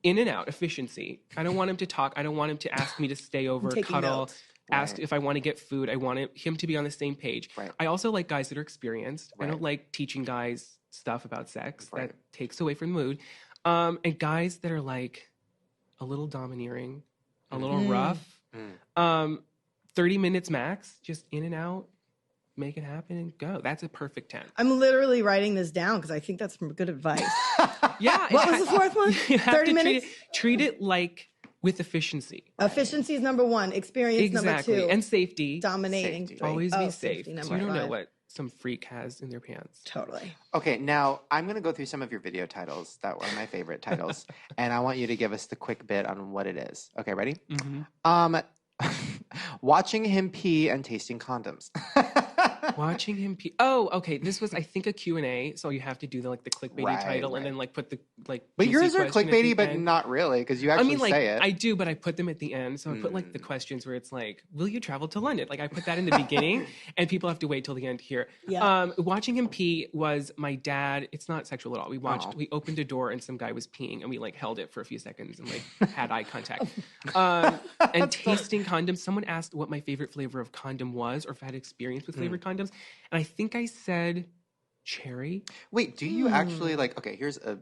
in and out, efficiency. I don't want him to talk. I don't want him to ask me to stay over, Taking cuddle, notes. ask if I want to get food. I want him to be on the same page. Right. I also like guys that are experienced. I Right. don't like teaching guys stuff about sex. Right. That takes away from the mood. And guys that are like a little domineering, a little rough. 30 minutes max, just in and out. Make it happen and go. That's a perfect 10. I'm literally writing this down because I think that's some good advice. Yeah. What was the fourth one? You have 30 to minutes? Treat it like with efficiency. Efficiency is number one. Experience number two. And safety. Dominating. Safety. three. Always Oh, be safe. safety, So number you don't know five. what some freak has in their pants. Totally. Okay, now I'm going to go through some of your video titles that were my favorite titles, and I want you to give us the quick bit on what it is. Okay, ready? Mm-hmm. Watching him pee and tasting condoms. Watching him pee. Oh, okay. This was, I think, a Q&A, so you have to do the clickbaity Right, title right. and then put the But juicy yours are question at the clickbaity, but end. not really, because you I actually mean, say it. I do, but I put them at the end. So I put the questions where it's like, will you travel to London? Like I put that in the beginning and people have to wait till the end to hear. Yeah. Watching him pee was my dad. It's not sexual at all. We opened a door and some guy was peeing and we held it for a few seconds and had eye contact. And tasting condoms. Someone asked what my favorite flavor of condom was or if I had experience with flavored condoms. And I think I said cherry. Wait, do you actually okay, here's a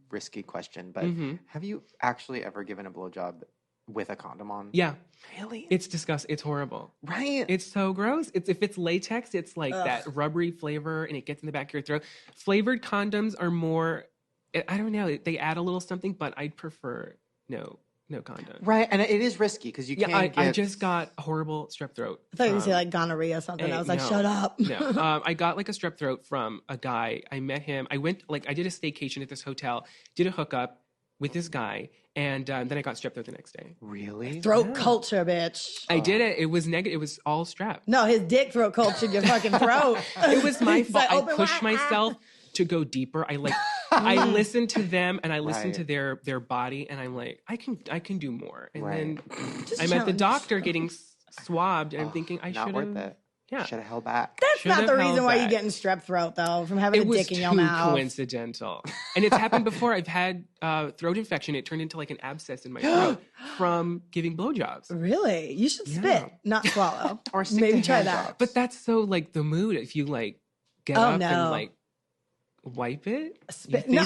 risky question, but have you actually ever given a blowjob with a condom on? Yeah. Really? It's disgusting. It's horrible. Right. It's so gross. If it's latex, it's like that rubbery flavor and it gets in the back of your throat. Flavored condoms are more, I don't know, they add a little something, but I'd prefer no no condom. Right, and it is risky because you can't I just got a horrible strep throat. I thought you were going to say like gonorrhea or something. I was like, shut up. No, I got like a strep throat from a guy. I met him. I did a staycation at this hotel, did a hookup with this guy, and then I got strep throat the next day. Really? Throat culture, bitch. I did it. It was negative. It was all strep. No, his dick throat cultured your fucking throat. It was my fault. Like, I pushed myself to go deeper. I listened to them and I listened to their body, and I'm like, I can do more. And then I'm at the doctor getting swabbed, and I'm thinking I should have. Yeah. Should have held back. That's not the reason why you're getting strep throat, though, from having a dick in your mouth. It was too coincidental. And it's happened before. I've had throat infection. It turned into like an abscess in my throat from giving blowjobs. Really? You should spit, not swallow. Or maybe try that. But that's so like the mood. If you like get up and like wipe it. Spit. No.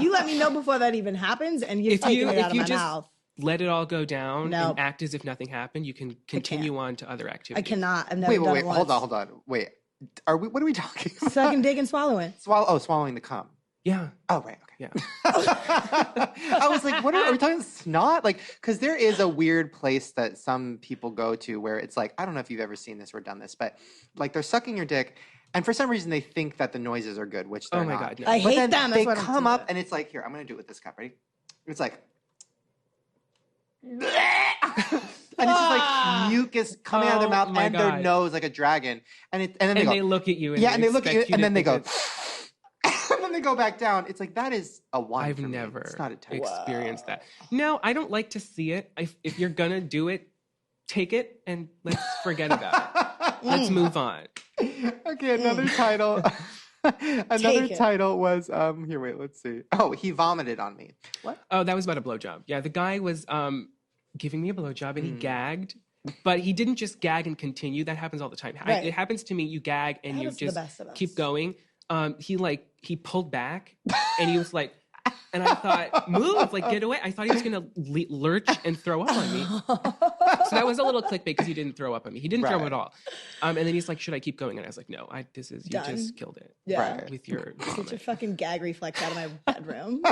You let me know before that even happens, and you're taking it out of my mouth. Let it all go down and act as if nothing happened. You can continue on to other activities. I cannot. I've never done it once. Hold on. Wait, what are we talking about? Sucking dick and swallowing. Swallowing the cum. Yeah. Oh, right. Okay. Yeah. I was like, are we talking snot? Like, because there is a weird place that some people go to where it's like, I don't know if you've ever seen this or done this, but like they're sucking your dick, and for some reason they think that the noises are good, which they're not. God, no. I hate them. That's They why come up and it's like, here, I'm going to do it with this cup. Ready? It's like. And it's just like mucus coming out of their mouth and their nose like a dragon, and then they look at you, and they look at you, and then they go, and then they go back down. It's like that is a one. I've never experienced that. No, I don't like to see it. If you're gonna do it, take it and let's forget about it. Let's move on. Okay, another title. Another title was here. Wait, let's see. Oh, he vomited on me. What? Oh, that was about a blowjob. Yeah, the guy was giving me a blowjob and he gagged, but he didn't just gag and continue. That happens all the time. Right. It happens to me. You gag and you just keep going. He pulled back and he was like, and I thought, move, like get away. I thought he was gonna lurch and throw up on me. So that was a little clickbait because he didn't throw up on me. He didn't throw at all. And then he's like, should I keep going? And I was like, no, you just killed it. Yeah. With your get your fucking gag reflex out of my bedroom.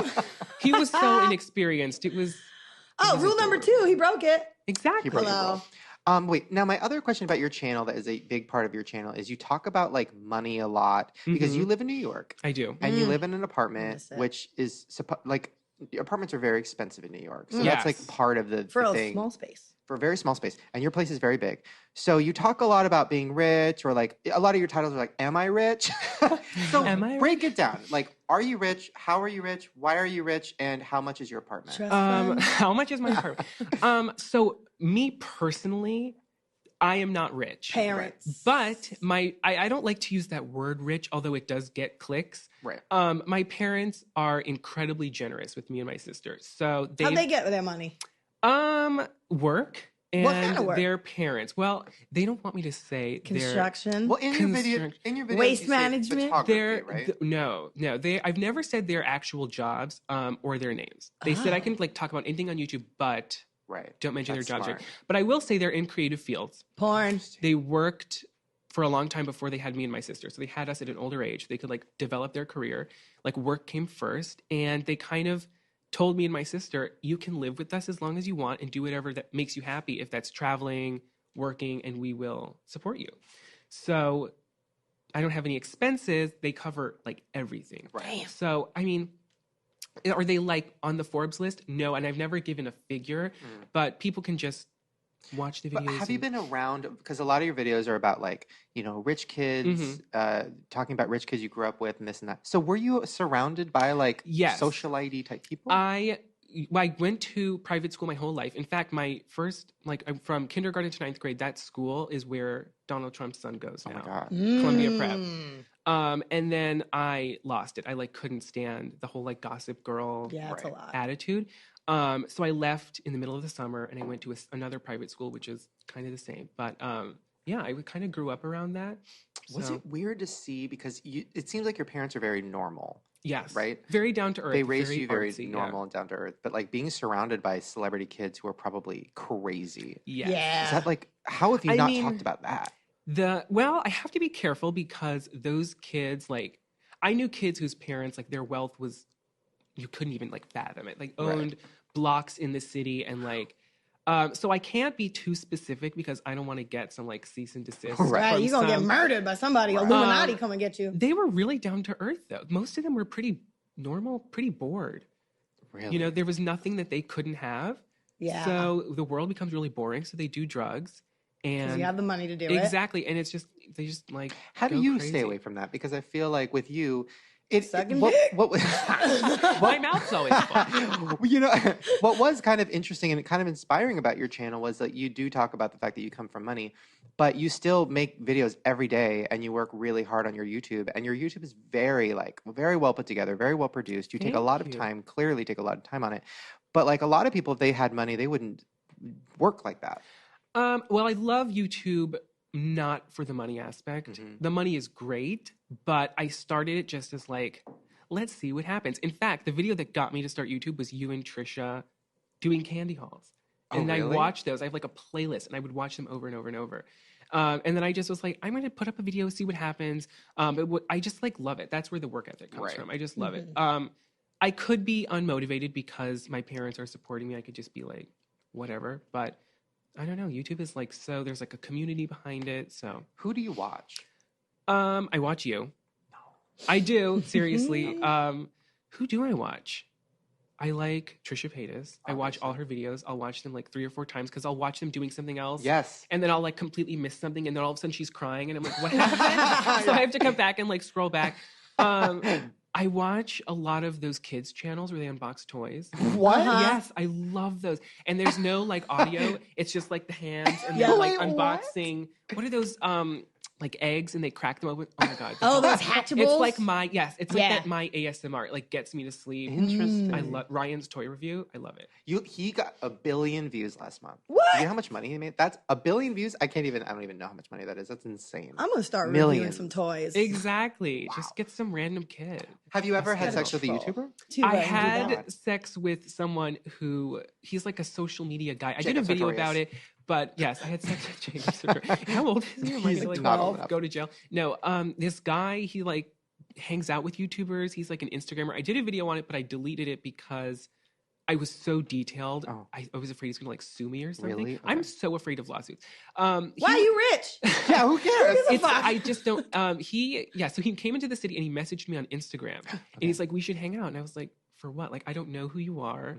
He was so inexperienced. Rule number 2, he broke it. Exactly. He broke the rule. Wait, now my other question about your channel that is a big part of your channel is you talk about like money a lot because you live in New York. I do. And you live in an apartment, which is like apartments are very expensive in New York. So that's like part of the For a thing. small space. For a very small space. And your place is very big. So you talk a lot about being rich, or like a lot of your titles are like, am I rich? So break it down. Like, are you rich? How are you rich? Why are you rich? And how much is your apartment? How much is my apartment? So me personally, I am not rich. Parents. But I don't like to use that word rich, although it does get clicks. Right. My parents are incredibly generous with me and my sister. So how'd they get their money? Work. And what kind of work? Their parents. Well, they don't want me to say construction. Well, in your video, waste management. Right? No. I've never said their actual jobs or their names. They said I can like talk about anything on YouTube, but don't mention their jobs. Right? But I will say they're in creative fields. Porn. They worked for a long time before they had me and my sister. So they had us at an older age. They could like develop their career. Like work came first, and they kind of told me and my sister, you can live with us as long as you want and do whatever that makes you happy. If that's traveling, working, and we will support you. So I don't have any expenses. They cover like everything. Right. So, I mean, are they like on the Forbes list? No. And I've never given a figure, but people can just watch the videos. But have you been around, because a lot of your videos are about like, rich kids, talking about rich kids you grew up with and this and that. So were you surrounded by like socialite type people? I went to private school my whole life. In fact, my first, I'm from kindergarten to 9th grade, that school is where Donald Trump's son goes now. Oh my God. Columbia Prep. And then I lost it. I couldn't stand the whole Gossip Girl it's a lot. attitude. So I left in the middle of the summer and I went to another private school, which is kind of the same. But I kind of grew up around that. Was it weird to see, because it seems like your parents are very normal. Yes. Right? Very down to earth. They raised you very artsy, normal and down to earth. But being surrounded by celebrity kids who are probably crazy. Yes. Yeah. Is that how have you not talked about that? I have to be careful because those kids, I knew kids whose parents, their wealth was you couldn't even like fathom it. Like owned blocks in the city and like. So I can't be too specific because I don't want to get some like cease and desist. Right, you're gonna get murdered by somebody. Illuminati come and get you. They were really down to earth though. Most of them were pretty normal, pretty bored. Really? You know, there was nothing that they couldn't have. Yeah. So the world becomes really boring. So they do drugs. And you have the money to do it. Exactly. And it's just, they just like, how do you crazy. stay away from that? Because I feel like with you, what my mouth's always full. You know, what was kind of interesting and kind of inspiring about your channel was that you do talk about the fact that you come from money, but you still make videos every day and you work really hard on your YouTube, and your YouTube is very well put together, very well produced. You take a lot of time, clearly take a lot of time on it. But like a lot of people, if they had money, they wouldn't work like that. Well, I love YouTube not for the money aspect. Mm-hmm. The money is great, but I started it just as like, let's see what happens. In fact, the video that got me to start YouTube was you and Trisha doing candy hauls. And really? I watched those. I have like a playlist and I would watch them over and over and over. And then I just was like, I'm going to put up a video, see what happens. But I just like love it. That's where the work ethic comes from. I just love it. I could be unmotivated because my parents are supporting me. I could just be like, whatever. But I don't know. YouTube is like, so there's like a community behind it. So who do you watch? I watch you. No. I do. Seriously. Who do I watch? I like Trisha Paytas. I watch all her videos. I'll watch them like 3 or 4 times because I'll watch them doing something else. Yes. And then I'll like completely miss something. And then all of a sudden she's crying and I'm like, what happened? So I have to come back and like scroll back. I watch a lot of those kids channels where they unbox toys. What? Yes, I love those. And there's no like audio. It's just like the hands and they're like unboxing. What are those like eggs and they crack them open? Oh my God. Oh, those Hatchables? It's like it's like that my ASMR. It like gets me to sleep. Interesting. I love Ryan's toy review. I love it. He got 1 billion views last month. What? Do you know how much money he made? That's 1 billion views. I don't even know how much money that is. That's insane. I'm gonna start reviewing some toys. Exactly. Wow. Just get some random kid. Have you ever had sex with a YouTuber? I had sex with someone who he's like a social media guy. I did a video about it. But yes, I had sex with James. How old is he? He's like 12. Go to jail. No, this guy, he like hangs out with YouTubers. He's like an Instagrammer. I did a video on it, but I deleted it because I was so detailed. Oh. I was afraid he's gonna like sue me or something. Really? Okay. I'm so afraid of lawsuits. Why are you rich? Yeah, who cares? I just don't. So he came into the city and he messaged me on Instagram, and he's like, "We should hang out." And I was like, "For what? Like, I don't know who you are."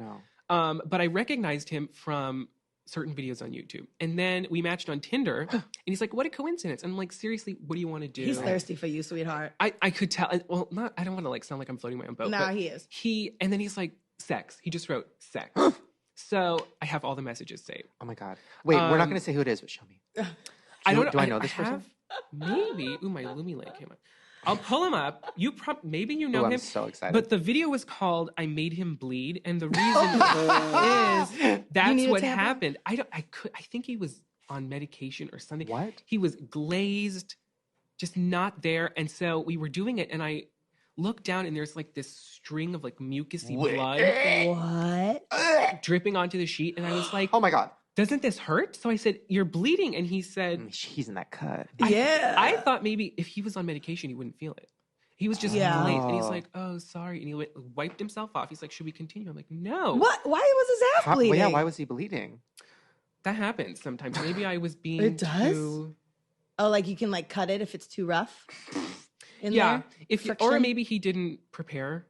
No. But I recognized him from certain videos on YouTube. And then we matched on Tinder and he's like, what a coincidence. And I'm like, seriously, what do you want to do? He's thirsty for you, sweetheart. I could tell. Well, I don't want to like sound like I'm floating my own boat. No, he is. And then he's like, sex. He just wrote sex. So I have all the messages saved. Oh my God. Wait, we're not going to say who it is, but show me. I don't know. Do I know this person? Maybe. Ooh, my Lumi light came up. I'll pull him up. Maybe you know him. I'm so excited. But the video was called "I Made Him Bleed," and the reason is that's what happened. I think he was on medication or something. What? He was glazed, just not there. And so we were doing it, and I looked down, and there's like this string of like mucousy blood dripping onto the sheet, and I was like, "Oh my God." Doesn't this hurt? So I said, you're bleeding. And he said, he's in that cut. I thought maybe if he was on medication, he wouldn't feel it. He was just glazed. And he's like, oh, sorry. And he wiped himself off. He's like, should we continue? I'm like, no. What? Why was his ass bleeding? Yeah, why was he bleeding? That happens sometimes. Maybe I was being too... Oh, like you can like cut it if it's too rough? Or maybe he didn't prepare.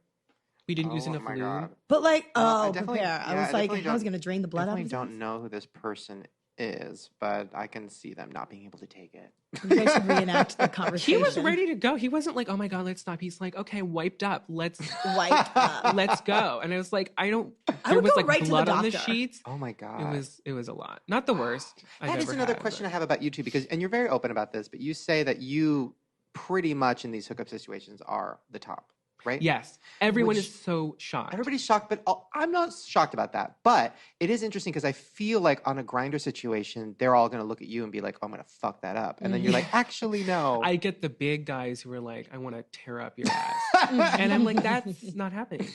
We didn't use enough lube. But like, prepare. I was like, I was going to drain the blood out of his don't know who this person is, but I can see them not being able to take it. You guys should reenact the conversation. He was ready to go. He wasn't like, oh my God, let's stop. He's like, okay, wiped up. Let's go. And I was like, there was like blood on the sheets. Oh my God. It was a lot. Not the worst. That is another question I have about you two, and you're very open about this, but you say that you pretty much in these hookup situations are the top. Right? Yes. Everyone is so shocked. Everybody's shocked, but I'm not shocked about that. But it is interesting because I feel like on a Grindr situation, they're all going to look at you and be like, oh, I'm going to fuck that up. And then you're like, actually, no. I get the big guys who are like, I want to tear up your ass. And I'm like, that's not happening.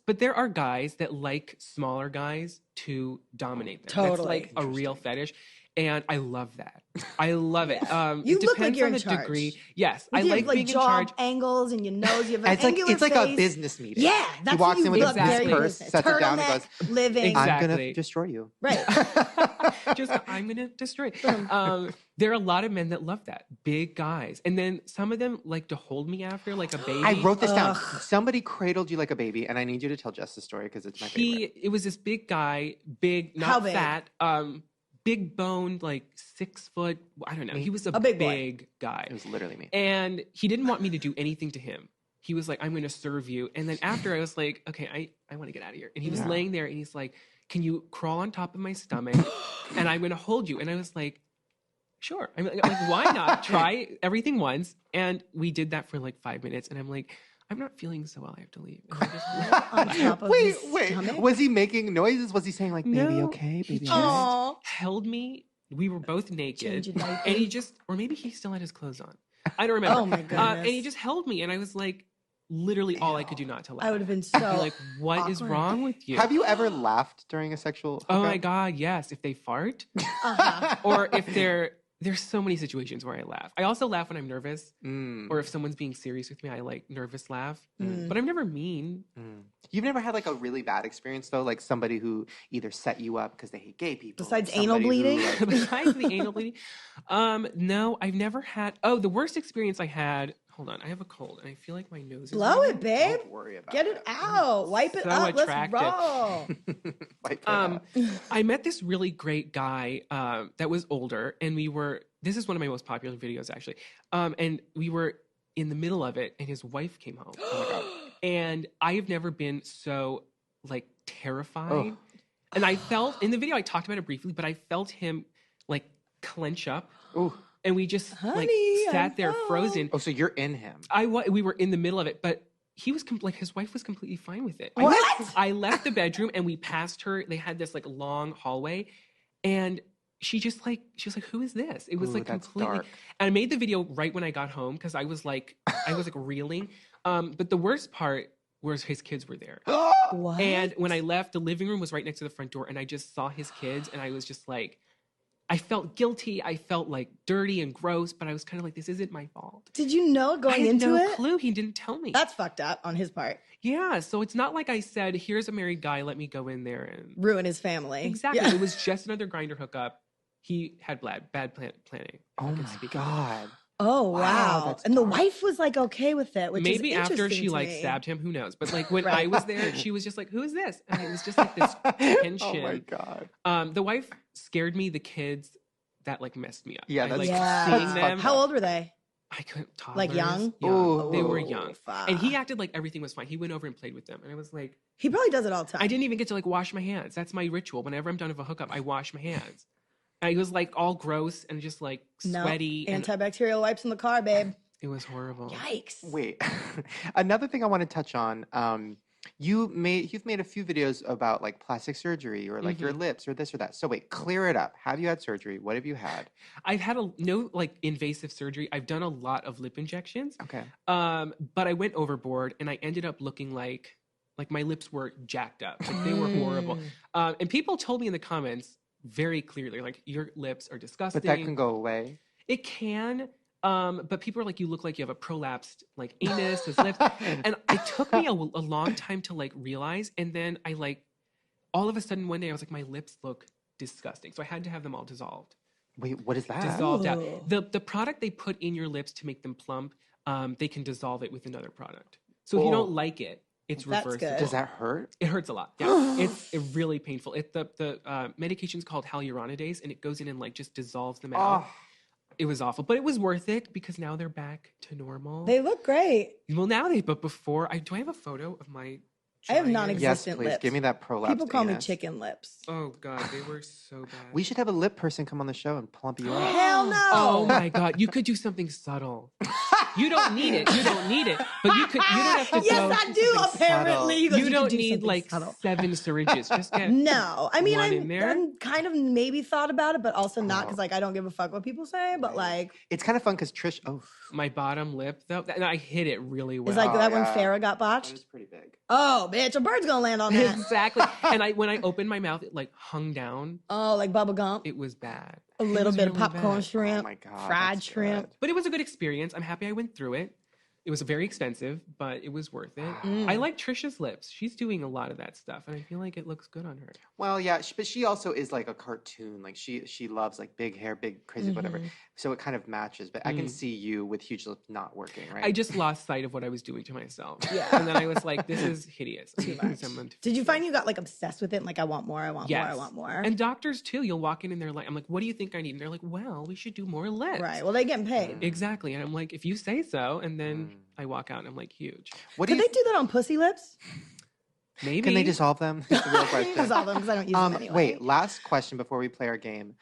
But there are guys that like smaller guys to dominate them. Totally. That's like a real fetish. And I love that. I love it. You it look like depends you're on in the charge. degree. Yes, With I your, like being in jaw charge. angles and your nose. You have an angular It's like face. a business meeting. Yeah, that's he walks what in with you a look big very purse, business. sets it down, and Turtleneck, goes, living. Exactly. I'm gonna destroy you. Right. I'm gonna destroy. There are a lot of men that love that, big guys, and then some of them like to hold me after like a baby. I wrote this down. Somebody cradled you like a baby, and I need you to tell Jess the story because it's my favorite. It was this big guy, big, not How big? fat, big boned, like 6 foot. I don't know. He was a big guy. It was literally me. And he didn't want me to do anything to him. He was like, I'm going to serve you. And then after I was like, okay, I want to get out of here. And he was laying there and he's like, can you crawl on top of my stomach? And I'm going to hold you. And I was like, sure. I'm like, why not? Try everything once. And we did that for like 5 minutes. And I'm like, I'm not feeling so well. I have to leave. And I just wait. Was he making noises? Was he saying like, baby, No. okay? Baby, He all right? Aw. held me. We were both naked. Change your diaper. And he just, or maybe he still had his clothes on. I don't remember. Oh my goodness. And he just held me. And I was like, literally all I could do not to laugh. I would have been I'd so be like, what is awkward. wrong with you? Have you ever laughed during a sexual Oh my hookup? God, yes. If they fart, Uh-huh. or if there's so many situations where I laugh. I also laugh when I'm nervous, or if someone's being serious with me, I like nervous laugh. But I'm never mean. You've never had like a really bad experience though, like somebody who either set you up because they hate gay people. Besides or somebody anal bleeding? who, like- Besides the anal bleeding, no, I've never had. Oh, the worst experience I had. Hold on, I have a cold, and I feel like my nose is Blow running. it, babe. Don't worry about Get it out. Wipe it So up. attractive. Let's roll. Wipe it out. I met this really great guy that was older, and this is one of my most popular videos actually. And we were in the middle of it, and his wife came home. Oh my God. And I have never been so like terrified. Oh. And I felt in the video, I talked about it briefly, but I felt him like clench up. Ooh. And we just Honey, sat there I'm frozen. Oh, so you're in him. We were in the middle of it, but he was his wife was completely fine with it. What? I left the bedroom and we passed her. They had this like long hallway, and she was like, "Who is this?" It was Ooh, like that's completely. dark. And I made the video right when I got home because I was like reeling. But the worst part was his kids were there. What? And when I left, the living room was right next to the front door, and I just saw his kids, and I was just like, I felt guilty. I felt like dirty and gross, but I was kind of like, this isn't my fault. Did you know I going had into no it? clue. He didn't tell me. That's fucked up on his part. Yeah, so it's not like I said, here's a married guy, let me go in there and Ruin his family. exactly. Yeah. It was just another Grindr hookup. He had bad planning. Oh I can my speak. God. Oh, Wow, wow. that's And the dark. wife was like okay with it, which Maybe is after interesting she to like me. stabbed him, who knows? But like when Right. I was there, she was just like, "Who is this?" And it was just like this Oh tension. my God. The wife scared me. The kids that like messed me up. Yeah, I, that's- like Yeah. seeing that's them. fucked How old were they? I couldn't talk. Like young? Ooh. They were Oh, young. fuck. And he acted like everything was fine. He went over and played with them, and I was like, He probably does it all the time. I didn't even get to like wash my hands. That's my ritual. Whenever I'm done with a hookup, I wash my hands. And he was like all gross and just like No. sweaty. And Antibacterial wipes in the car, babe. it was horrible. Yikes. Wait. Another thing I want to touch on. You've made a few videos about like plastic surgery or like your lips or this or that. So wait, clear it up. Have you had surgery? What have you had? I've had no like invasive surgery. I've done a lot of lip injections. Okay. But I went overboard and I ended up looking like my lips were jacked up. Like they were horrible. And people told me in the comments very clearly, like, your lips are disgusting. But that can go away. It can. But people are like, you look like you have a prolapsed like anus, his lips. And it took me a long time to like realize. And then I like, all of a sudden one day I was like, my lips look disgusting. So I had to have them all dissolved. Wait, what is that? Dissolved out. Ooh. The product they put in your lips to make them plump, they can dissolve it with another product. So if you don't like it, it's That's reversible. good. Does that hurt? It hurts a lot. Yeah, it's really painful. The medication is called hyaluronidase, and it goes in and like just dissolves them out. Oh, It was awful, but it was worth it because now they're back to normal. They look great. But before, do I have a photo of my? I have giant- yes, non-existent please. lips. Give me that prolapsed People call me anus. chicken lips. Oh God, they were so bad. We should have a lip person come on the show and plump you up. Hell no. Oh my God, you could do something subtle. You don't need it. But you don't have to Yes, go. I do. Apparently, He goes, You could don't do need something like subtle." 7 syringes. Just get No, I mean, one in there. I'm kind of maybe thought about it, but also not because like I don't give a fuck what people say. But like, It's kind of fun because Trish. Oh, my bottom lip though. And I hit it really well. it's like that when yeah. Farrah got that botched. is pretty big. Oh, bitch, a bird's gonna land on that. Exactly. And when I opened my mouth, it like hung down. Oh, like Bubba Gump. It was bad. A little was bit of really popcorn bad. shrimp, Oh my God, fried that's shrimp. good. But it was a good experience. I'm happy I went through it. It was very expensive, but it was worth it. I like Trisha's lips. She's doing a lot of that stuff, and I feel like it looks good on her. Well, yeah, but she also is like a cartoon. Like she loves like big hair, big crazy whatever. So it kind of matches. But I can see you with huge lips not working, right? I just lost sight of what I was doing to myself. Yeah. And then I was like, this is hideous. Too much. Did you find you got like obsessed with it? And, like, I want more, I want more, I want more. And doctors too, you'll walk in and they're like, I'm like, what do you think I need? And they're like, well, we should do more lips. Right. Well, they getting paid. Exactly. And I'm like, if you say so, and then I walk out and I'm like, huge. What Could they do that on pussy lips? Maybe. Can they dissolve them? That's the real question. Dissolve them because I don't use them anyway. Wait, last question before we play our game.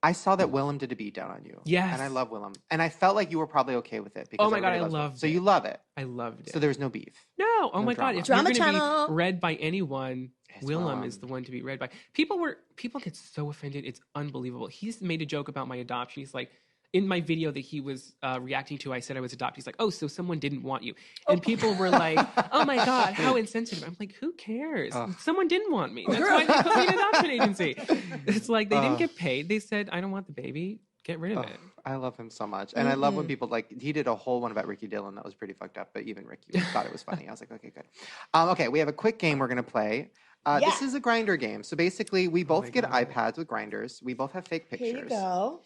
I saw that Willem did a beat down on you. Yes. And I love Willem. And I felt like you were probably okay with it. Because Oh my God, everybody I loves Willem. loved So it. you love it. I loved it. So there was no beef. No, oh No my drama. God! If Drama you're gonna channel. be read by anyone, It's Willem Willem. is the one to be read by. People get so offended. It's unbelievable. He's made a joke about my adoption. He's like, in my video that he was reacting to, I said I was adopted. He's like, oh, so someone didn't want you. And people were like, oh my God, how insensitive. I'm like, who cares? Someone didn't want me. That's why they put me in an adoption agency. It's like, they didn't get paid. They said, I don't want the baby. Get rid of it. I love him so much. And I love when people like, he did a whole one about Ricky Dillon that was pretty fucked up, but even Ricky thought it was funny. I was like, okay, good. Okay, we have a quick game we're going to play. This is a grinder game. So basically, we both get iPads with grinders. We both have fake pictures. Here you go.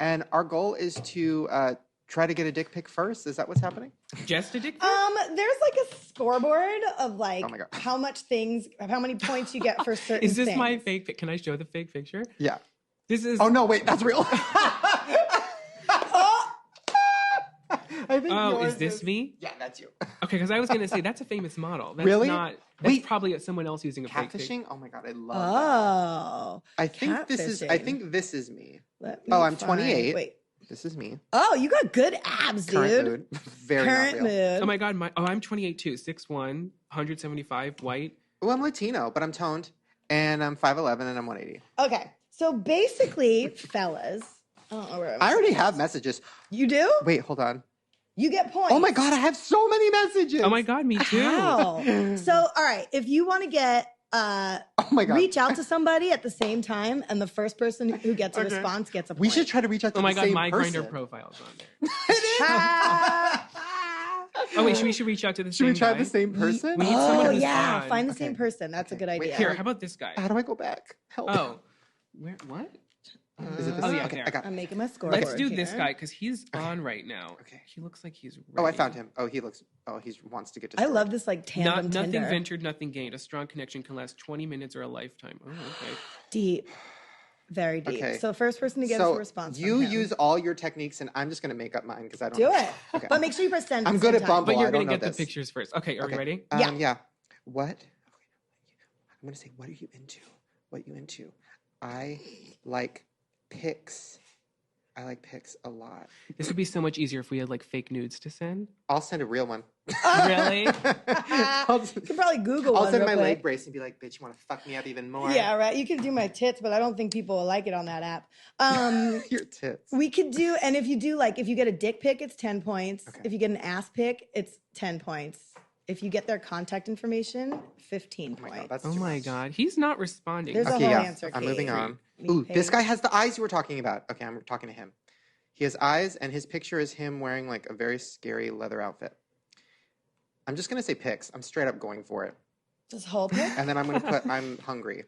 And our goal is to try to get a dick pic first. Is that what's happening? Just a dick pic? There's like a scoreboard of like Oh my God. how many points you get for certain Is this things. my fake pic? Can I show the fake picture? Yeah. This is. Oh, no, wait, that's real. I think Oh, yours is this me? Yeah, that's you. Okay, because I was going to say, that's a famous model. That's Really? not. That's Wait. probably someone else using a fake pic. Catfishing? Oh my God, I love that. Oh. I think this is me. Let me Oh, I'm find- 28. Wait. This is me. Oh, you got good abs, dude. Current mood. Very Current not real. mood. Oh my God, I'm 28 too. 6'1", 175, white. Well, I'm Latino, but I'm toned. And I'm 5'11", and I'm 180. Okay. So basically, fellas. I already have messages. You do? Wait, hold on. You get points. Oh my God, I have so many messages. Oh my God, me too. How? So, all right. If you want to get Oh my God. reach out to somebody at the same time, and the first person who gets a response gets a point. We should try to reach out to Oh my the God, same my person. Grindr profile's on there. Ah. Oh wait, we should reach out to the Should same we try guy? the same person? We need someone Oh who's yeah, on. find the same person. That's a good Wait, idea. Here, how about this guy? How do I go back? Help. Oh, where? What? Is it this? Oh, yeah, okay, there. I got it. I'm making my scoreboard. Let's do this here. guy because he's on right now. Okay. He looks like he's ready. Oh, I found him. Oh, he wants to get to I love this like tandem Nothing Tinder. ventured, nothing gained. A strong connection can last 20 minutes or a lifetime. Oh, okay. Deep. Very deep. Okay. So first person to get So a response. you from him. use all your techniques, and I'm just going to make up mine because I don't Do know. it. Okay. But make sure you press send. I'm the good same at time. Bumble. But you're I don't gonna know get this. the pictures first. Okay, are we Okay. ready? Yeah. Yeah. What? I'm going to say, what are you into? What are you into? I like pics. I like pics a lot. This would be so much easier if we had like fake nudes to send. I'll send a real one. Really? I'll, You could probably Google I'll one send real my quick. leg brace and be like, bitch, you want to fuck me up even more? Yeah, right. You can do my tits, but I don't think people will like it on that app. Your tits. We could do, and if you do like, if you get a dick pic, it's 10 points. Okay. If you get an ass pic, it's 10 points. If you get their contact information, 15 Oh my God, points. that's Oh too my much. God, he's not responding. There's a Okay, whole yeah. answer I'm key. moving on. Me Ooh, page. this guy has the eyes you were talking about. Okay, I'm talking to him. He has eyes, and his picture is him wearing like a very scary leather outfit. I'm just gonna say pics. I'm straight up going for it, This whole pic? and then I'm gonna put I'm hungry.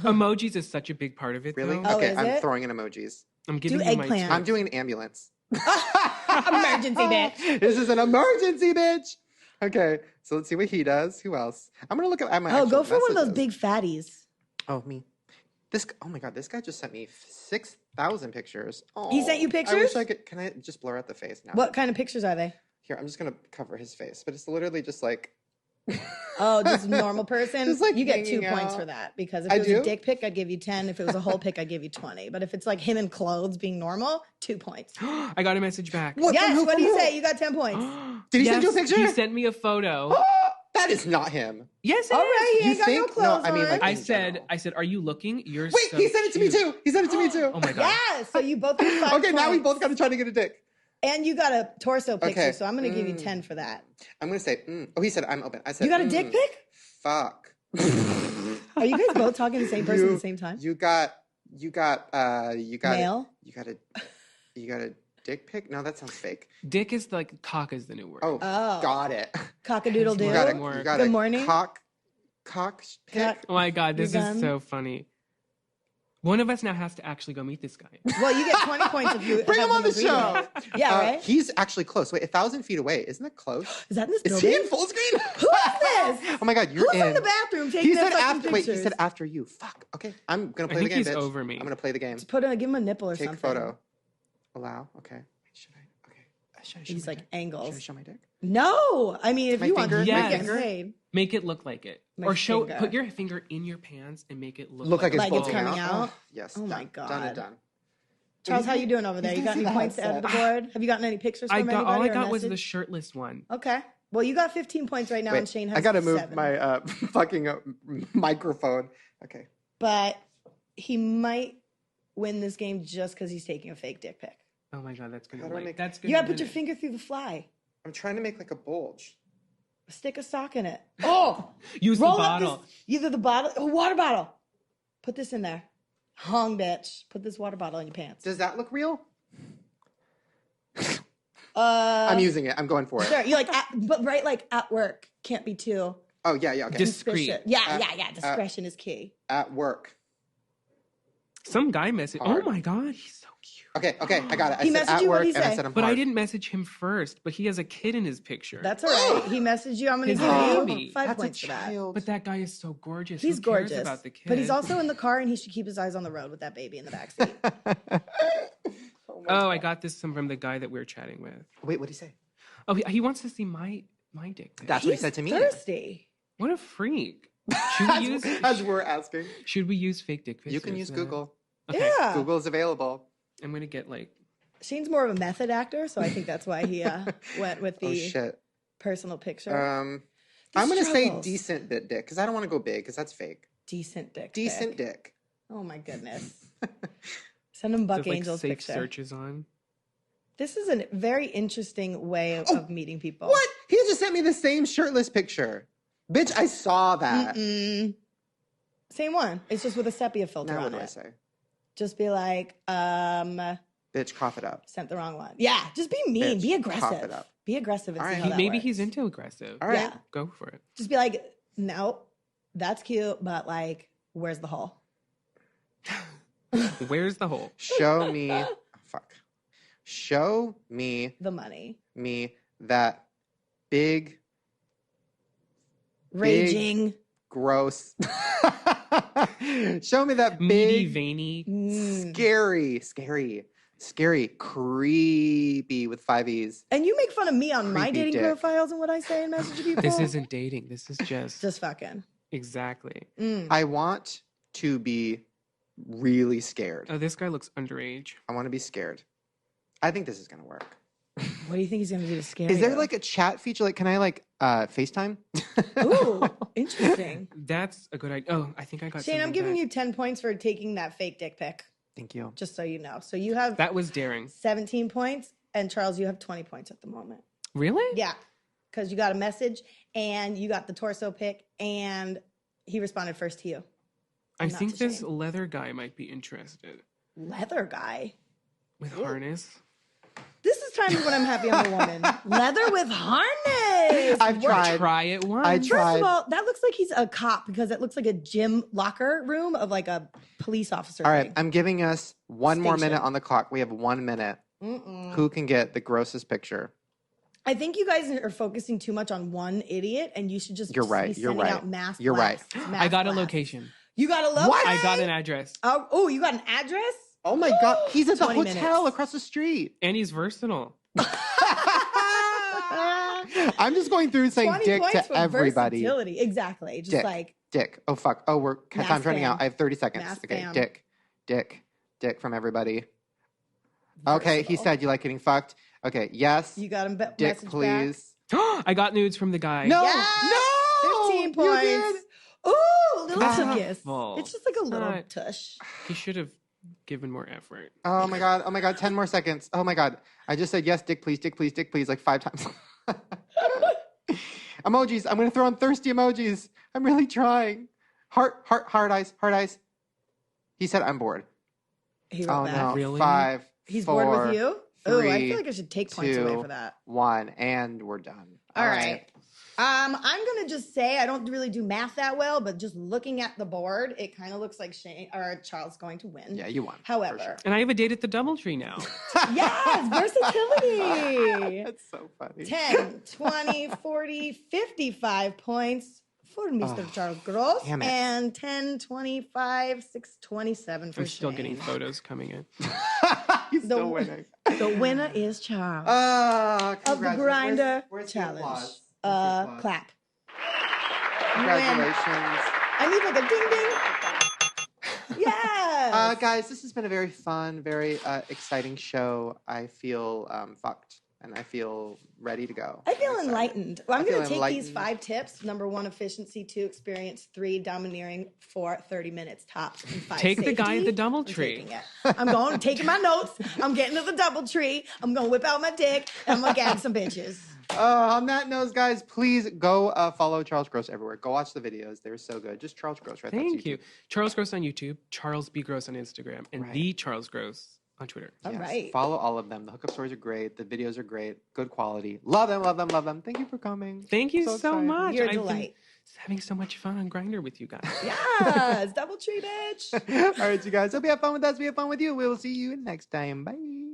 Emojis is such a big part of it. Really? Though. Oh, Okay, is I'm it? throwing in emojis. I'm giving Do you my eggplant. tip. I'm doing an ambulance. Emergency bitch. This is an emergency, bitch. Okay, so let's see what he does. Who else? I'm gonna look at my. Oh, actual go for one of those messages. big fatties. Oh, me. Oh my God, this guy just sent me 6,000 pictures. Oh, He sent you I wish pictures? I could. Can I just blur out the face now? What kind of pictures are they? Here, I'm just gonna cover his face, but it's literally just like. Oh, just normal person. Just, like, you get 2 hanging points out. for that because if I it was do? a dick pic, I'd give you 10. If it was a whole pic, I'd give you 20. But if it's like him in clothes being normal, 2 points. I got a message back. What? Yes, From who? what do From you who? say? You got 10 points. Did he send you a Yes, picture? He sent me a photo. That is not him. Yes, it All is. right, he You ain't got no think? No, clothes I mean, on. like- I in said, general. are you looking? You're Wait, so he sent it to me cute. too. He sent it to me too. Oh my God. Yeah, so you both get 5 Okay, now we points. both got to try to get a dick. And you got a torso picture, Okay. so I'm going to give you 10 for that. I'm gonna say. Oh, he said I'm open. I said You got a dick pic? Fuck. Are you guys both talking to the same person at the same time? You got You got Mail? you got a dick pic? No, that sounds fake. Dick is like cock is the new word. Oh. Got it. Cock-a-doodle-doo. You got Good a morning. cock pic? Oh my God, this You're is done? so funny. One of us now has to actually go meet this guy. Well, you get 20 points if you Bring have him on them the agree to show. it. Yeah, right? He's actually close. Wait, 1,000 feet away. Isn't that close? Is that in this Is building? he in full screen? Who is this? Oh my God, you're Who's in the bathroom taking He their said fucking after. Wait, pictures? he said after you. Fuck. Okay, I'm gonna I play the think game, he's bitch. over me. I'm gonna play the game. Just give him a nipple or Take something. photo. Allow. Okay. Should I? Okay. Should I show He's my like dick? angles. Should I show my dick? No, I mean if My you want, finger? you're My getting finger? paid. Make it look like it. My Or finger. put your finger in your pants and make it Look like it's Like it's bulging coming out? Oh, yes. Oh done. my Done God. and done. Charles, how you doing over there? He's You got gonna any see the points to add to the headset. board? Have you gotten any pictures from anybody? all I or got was the message? shirtless one. Okay. Well, you got 15 points right now, and Shane has I gotta move 7. my fucking microphone. Okay. But he might win this game just because he's taking a fake dick pic. Oh my God, that's gonna How do I like make- that's You gonna gotta put your win it. finger through the fly. I'm trying to make like a bulge. Stick a sock in it. Oh! Use the Roll bottle. up this, either the bottle, a water bottle. Put this in there. Hung, bitch. Put this water bottle in your pants. Does that look real? I'm using it. I'm going for it. Sure. You're like, but right, like at work. Can't be too Oh yeah, yeah. Okay. Discreet. suspicious. Yeah. Discretion is key. At work. Some guy messaged. Oh Hard. my God, he's so cute. Okay, I got it. I He said messaged at you? work What'd he and I say? said I'm But I hard. didn't message him first. But he has a kid in his picture. That's all right. He messaged you. I'm going to His give baby. you 5 That's points a for that. child. But that guy is so gorgeous. He's Who cares gorgeous. about the kid? But he's also in the car and he should keep his eyes on the road with that baby in the backseat. Oh, I got this from the guy that we were chatting with. Wait, what did he say? Oh, he wants to see my dick pic. That's what he said to me. Thirsty. What a freak. Should we use As we're asking. Should we use fake dick pics? You can use Google. Okay. Yeah. Google is available. I'm gonna get like Shane's more of a method actor, so I think that's why he went with Oh the shit. personal picture. I'm gonna say struggles. decent bit dick because I don't want to go big because that's fake. Decent dick. Decent pic. dick. Oh my goodness. Send him Buck stuff like Angel's safe picture. searches on. This is a very interesting way of meeting people. What? He just sent me the same shirtless picture. Bitch, I saw that. Mm-mm. Same one. It's just with a sepia filter Now what on do I it. say? Just be like, Bitch, cough it up. sent the wrong one. Yeah, just be mean. Bitch, be cough aggressive. it up. Be aggressive and All see right. how that Maybe works. he's into aggressive. All right. Yeah. Go for it. Just be like, no, that's cute, but like, where's the hole? Where's the hole? Show me. Oh, fuck. Show me The money. that big, Raging. gross. Show me that Meaty, big, veiny. scary, creepy with 5 E's. And you make fun of me on my Creepy dating dick. profiles and what I say and message to people. This isn't dating. This is just fucking. exactly. I want to be really scared. Oh, this guy looks underage. I want to be scared. I think this is going to work. What do you think he's gonna do to scare Is there you? like a chat feature? Like, can I like FaceTime? Ooh, interesting. That's a good idea. Oh, I think I got. Shane, I'm something giving back. you 10 points for taking that fake dick pic, Thank you. just so you know. So you have That was daring. 17 points, and Charles, you have 20 points at the moment. Really? Yeah, because you got a message, and you got the torso pic, and he responded first to you. I Not think to this Shane. leather guy might be interested Leather guy. with harness. This is times when I'm happy I'm a woman. Leather with harness. I've tried. Try it once. I First tried. of all, that looks like he's a cop because it looks like a gym locker room of like a police officer. All right, thing. I'm giving us one more Station. minute on the clock. We have 1 minute. Who can get the grossest picture? I think you guys are focusing too much on one idiot, and you should just You're right, be you're sending right. out mass You're right. blasts, I mass got a blasts. location. You got a location? What? I got an address. Oh, you got an address? Oh my God, he's at the 20 hotel minutes. across the street. And he's versatile. I'm just going through saying 20 dick points to for everybody. versatility. Exactly. Just Dick. like, Dick. Oh fuck. Oh, Mass time's running spam. out. I have 30 seconds. Mass Okay, spam. dick from everybody. Okay, he versatile. said you like getting fucked. Okay, yes. You got him Dick, message please. I got nudes from the guy. No, Yes! no. 15 You points. did. Ooh, little Ah. kiss. Well, It's just like a little not- tush. He should have given more effort. Oh my God. Oh my God. 10 more seconds. Oh my God. I just said yes, dick, please, like 5 times. Emojis. I'm going to throw on thirsty emojis. I'm really trying. Heart eyes. He said I'm bored. He wrote that. No. Really? 5, He's 4, bored with you? Oh, I 3, feel like I should take points away 2, for that. 1, and we're done. All right. I'm going to just say I don't really do math that well, but just looking at the board, it kind of looks like Charles going to win. Yeah, you won. However. Sure. And I have a date at the DoubleTree now. Yes, versatility. That's so funny. 10, 20, 40, 55 points for Mr. Charles Gross. Damn it. And 10, 25, 6, 27 for I'm still Shane. getting photos coming in. He's still winning. The winner is Charles. Of the Grinder Where's Challenge. The applause? Where's the applause? Clap. Congratulations. I need like a ding ding. Yes. Guys, this has been a very fun, very exciting show. I feel fucked. And I feel ready to go. I feel I'm excited. enlightened. Well, I'm going to take enlightened. these 5 tips. Number 1, efficiency. 2, experience. 3, domineering. 4, 30 minutes tops. And 5, Take the safety. guy at the I'm DoubleTree. taking it. I'm taking my notes. I'm getting to the DoubleTree. I'm going to whip out my dick. And I'm going to gag some bitches. On that note, guys, please go follow Charles Gross everywhere. Go watch the videos. They're so good. Just Charles Gross, right? Thank you. Charles Gross on YouTube, Charles B. Gross on Instagram, and The Charles Gross on Twitter. All right. Follow all of them. The hookup stories are great. The videos are great. Good quality. Love them, love them, love them. Thank you for coming. Thank you so excited. much. You're a I've been delight. having so much fun on Grindr with you guys. Yes. DoubleTree, bitch. All right, you guys. Hope you have fun with us. We have fun with you. We will see you next time. Bye.